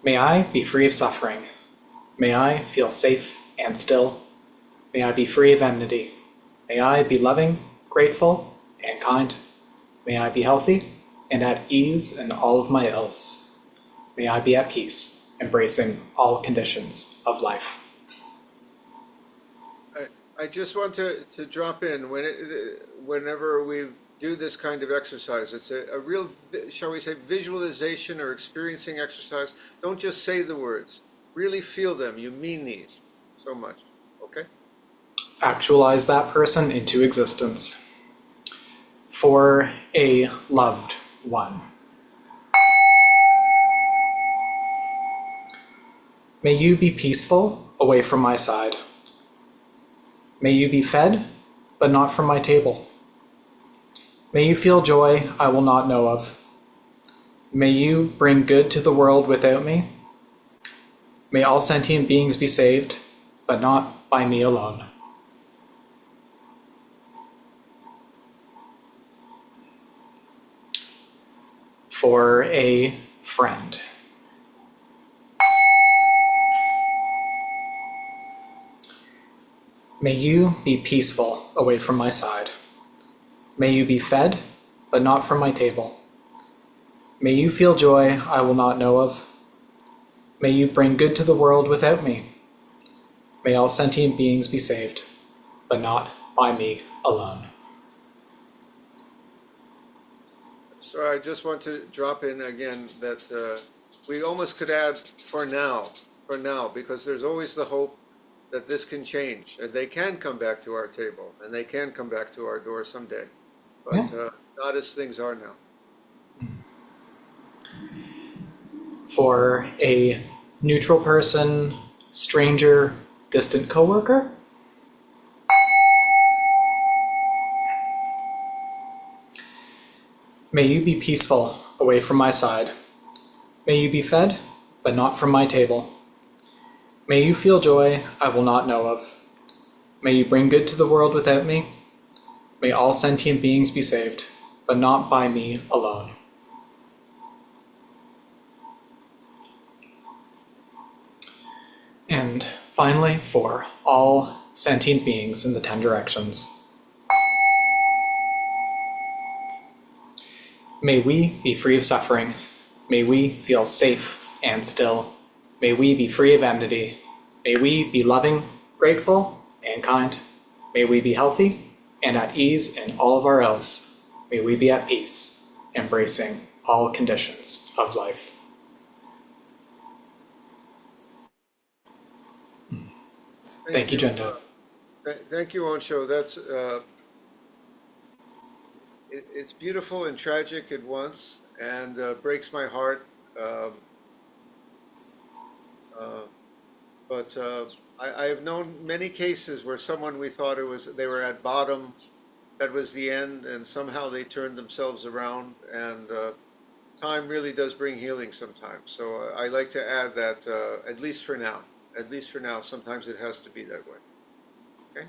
May I be free of suffering. May I feel safe and still. May I be free of enmity. May I be loving, grateful, and kind. May I be healthy and at ease in all of my ills. May I be at peace, embracing all conditions of life. I just want to drop in, whenever we do this kind of exercise, it's a real, shall we say, visualization or experiencing exercise. Don't just say the words, really feel them. You mean these so much, okay? Actualize that person into existence. For a loved one. May you be peaceful away from my side. May you be fed, but not from my table. May you feel joy I will not know of. May you bring good to the world without me. May all sentient beings be saved, but not by me alone. For a friend. May you be peaceful away from my side. May you be fed, but not from my table. May you feel joy I will not know of. May you bring good to the world without me. May all sentient beings be saved, but not by me alone. So I just want to drop in again that we almost could add for now, because there's always the hope that this can change and they can come back to our table and they can come back to our door someday, but not as things are now. For a neutral person, stranger, distant coworker. May you be peaceful away from my side. May you be fed, but not from my table. May you feel joy I will not know of. May you bring good to the world without me. May all sentient beings be saved, but not by me alone. And finally, for all sentient beings in the 10 directions, may we be free of suffering. May we feel safe and still. May we be free of enmity. May we be loving, grateful, and kind. May we be healthy and at ease in all of our else. May we be at peace, embracing all conditions of life. Thank you, Jendo. Thank you, Onsho. That's it's beautiful and tragic at once, and breaks my heart. Um, but I have known many cases where someone we thought they were at bottom, that was the end, and somehow they turned themselves around. And time really does bring healing sometimes. So I like to add that at least for now, sometimes it has to be that way. Okay.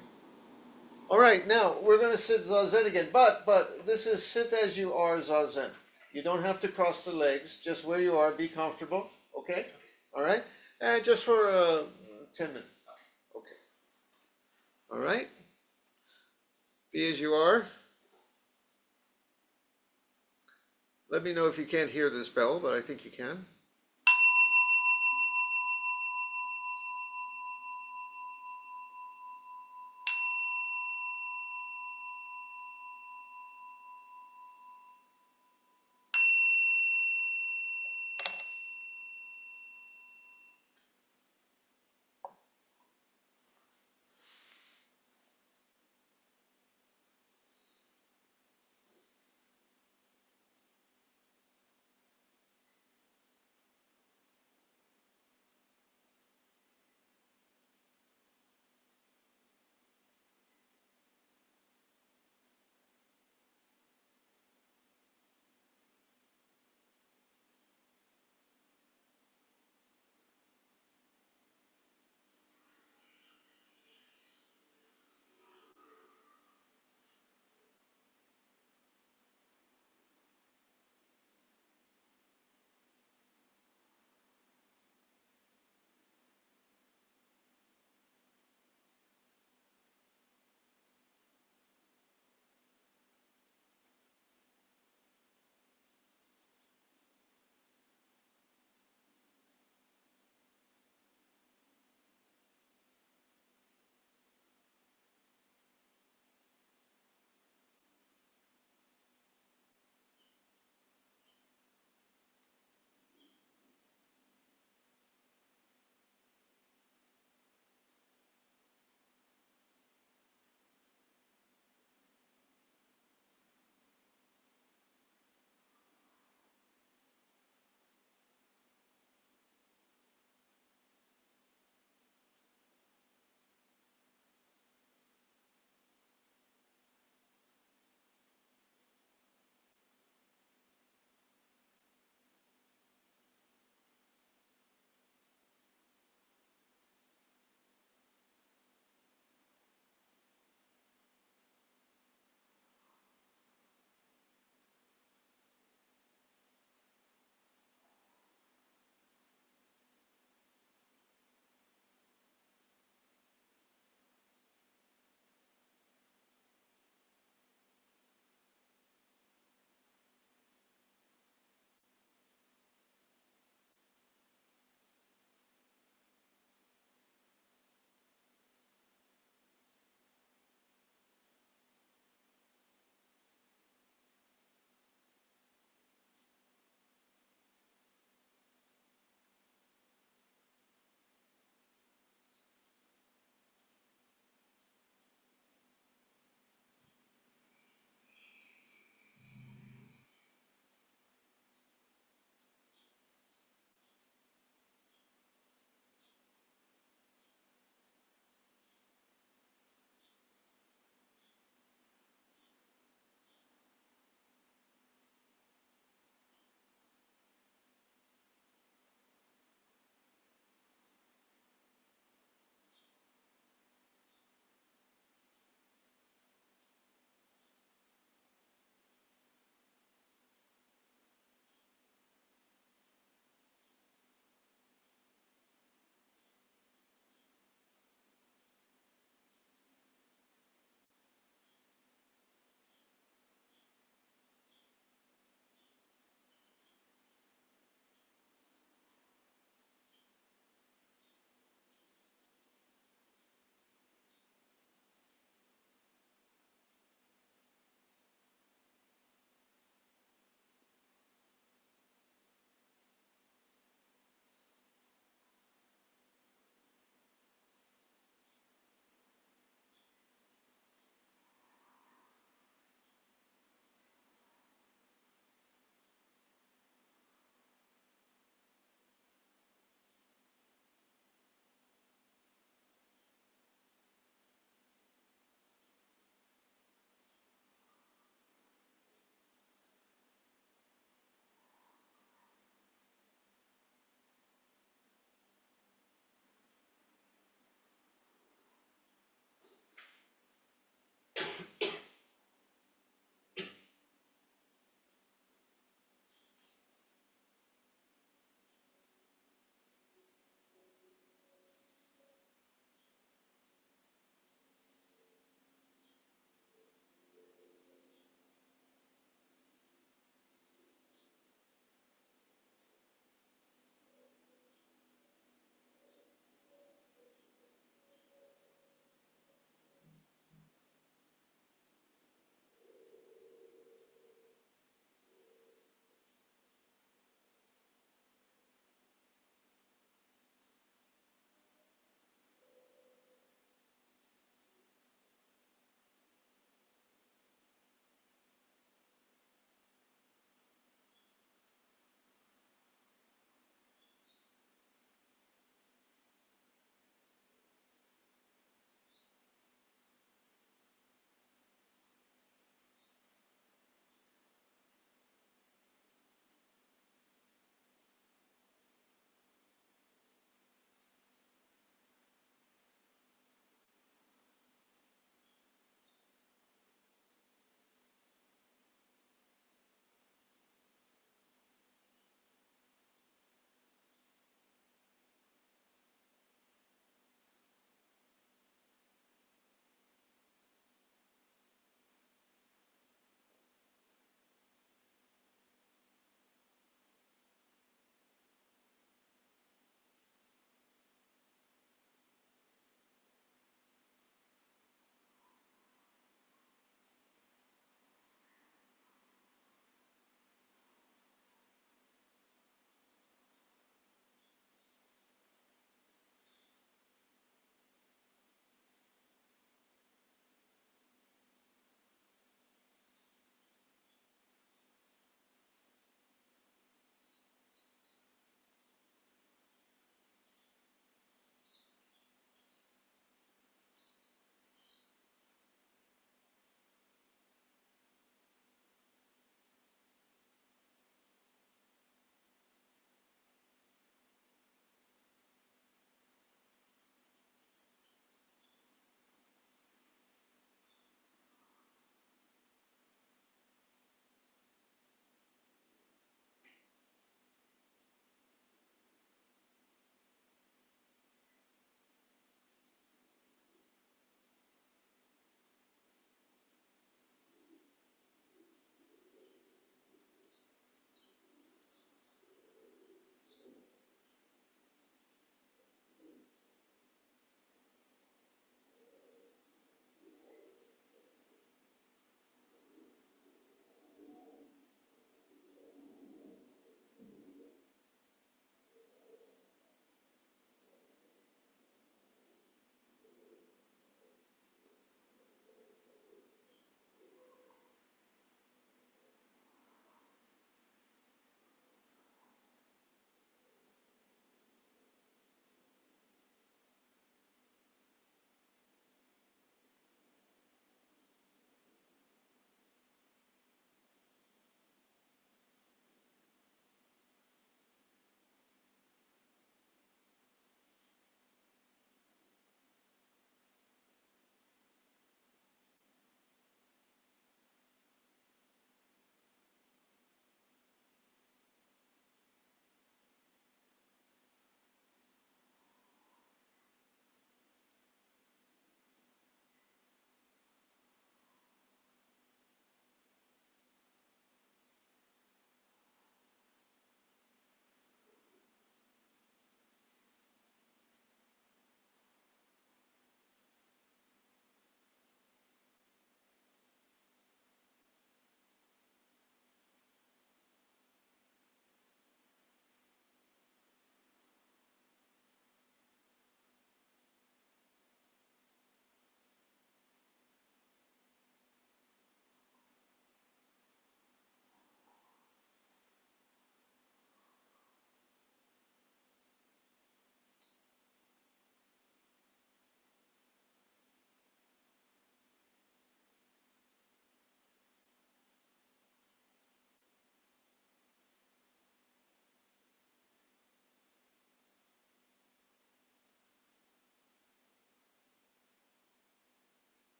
All right, now we're going to sit Zazen again, but this is sit as you are Zazen. You don't have to cross the legs, just where you are, be comfortable, okay? All right, and just for 10 minutes, okay. All right, be as you are. Let me know if you can't hear this bell, but I think you can.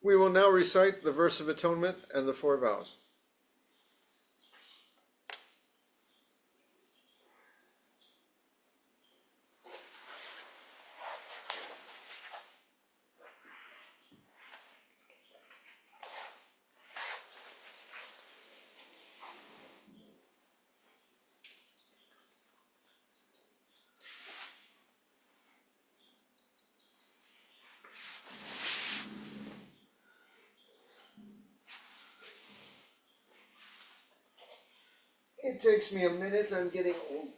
We will now recite the verse of atonement and the 4 vows. It takes me a minute, I'm getting old.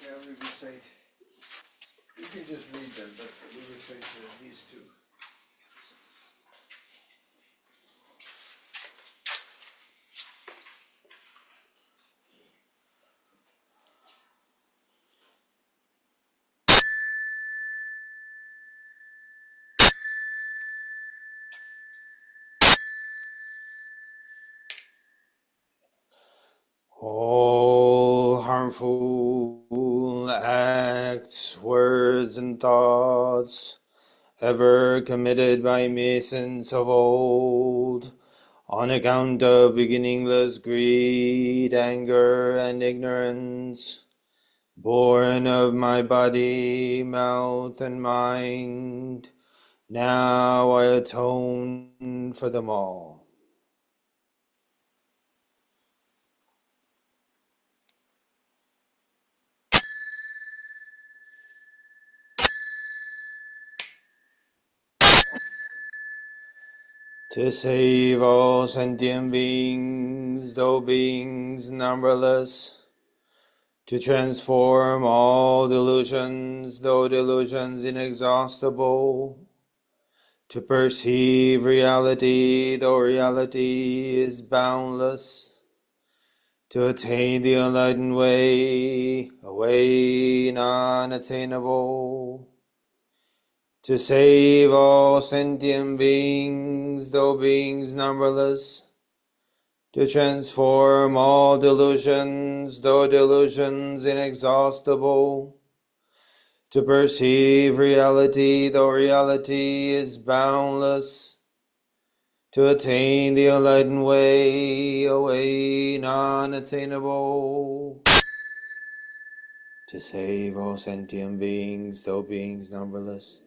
Yeah, we recite. You can just read them, but we recite these 2. All harmful acts, words, and thoughts ever committed by Masons of old, on account of beginningless greed, anger, and ignorance, born of my body, mouth, and mind, now I atone for them all. To save all sentient beings, though beings numberless, to transform all delusions, though delusions inexhaustible, to perceive reality, though reality is boundless, to attain the enlightened way, a way non-attainable, to save all sentient beings, though beings numberless, to transform all delusions, though delusions inexhaustible, to perceive reality, though reality is boundless, to attain the enlightened way, a way non-attainable, to save all sentient beings, though beings numberless,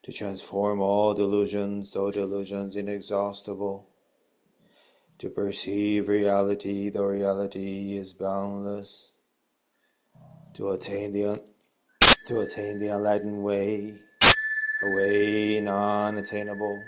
to transform all delusions, though delusions inexhaustible, to perceive reality, though reality is boundless, to attain the enlightened way, a way non-attainable.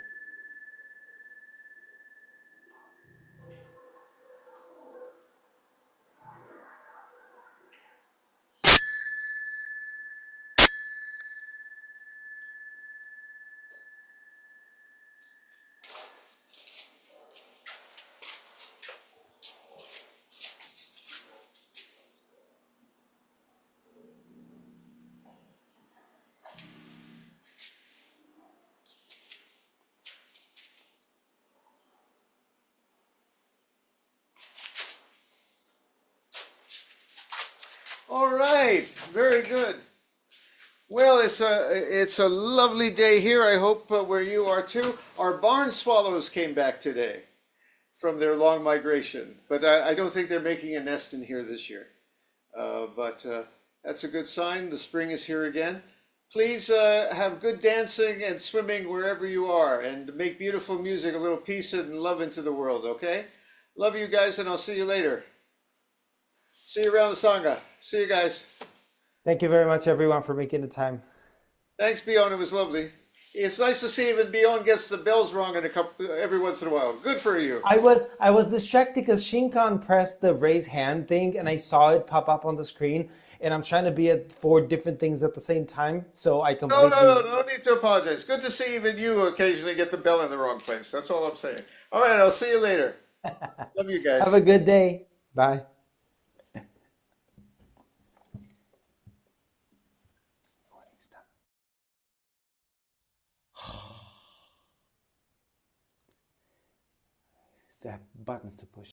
All right, very good. Well, it's a lovely day here. I hope where you are too. Our barn swallows came back today from their long migration, but I don't think they're making a nest in here this year. But that's a good sign. The spring is here again. Please have good dancing and swimming wherever you are, and make beautiful music, a little peace and love into the world, okay? Love you guys, and I'll see you later. See you around the Sangha. See you guys. Thank you very much, everyone, for making the time. Thanks, Bjorn. It was lovely. It's nice to see even Bjorn gets the bells wrong every once in a while. Good for you. I was distracted because Shinkan pressed the raise hand thing and I saw it pop up on the screen, and I'm trying to be at 4 different things at the same time, so I No, completely... no need to apologize. Good to see even you occasionally get the bell in the wrong place. That's all I'm saying. All right, I'll see you later. Love you guys. Have a good day. Bye. Is that buttons to push?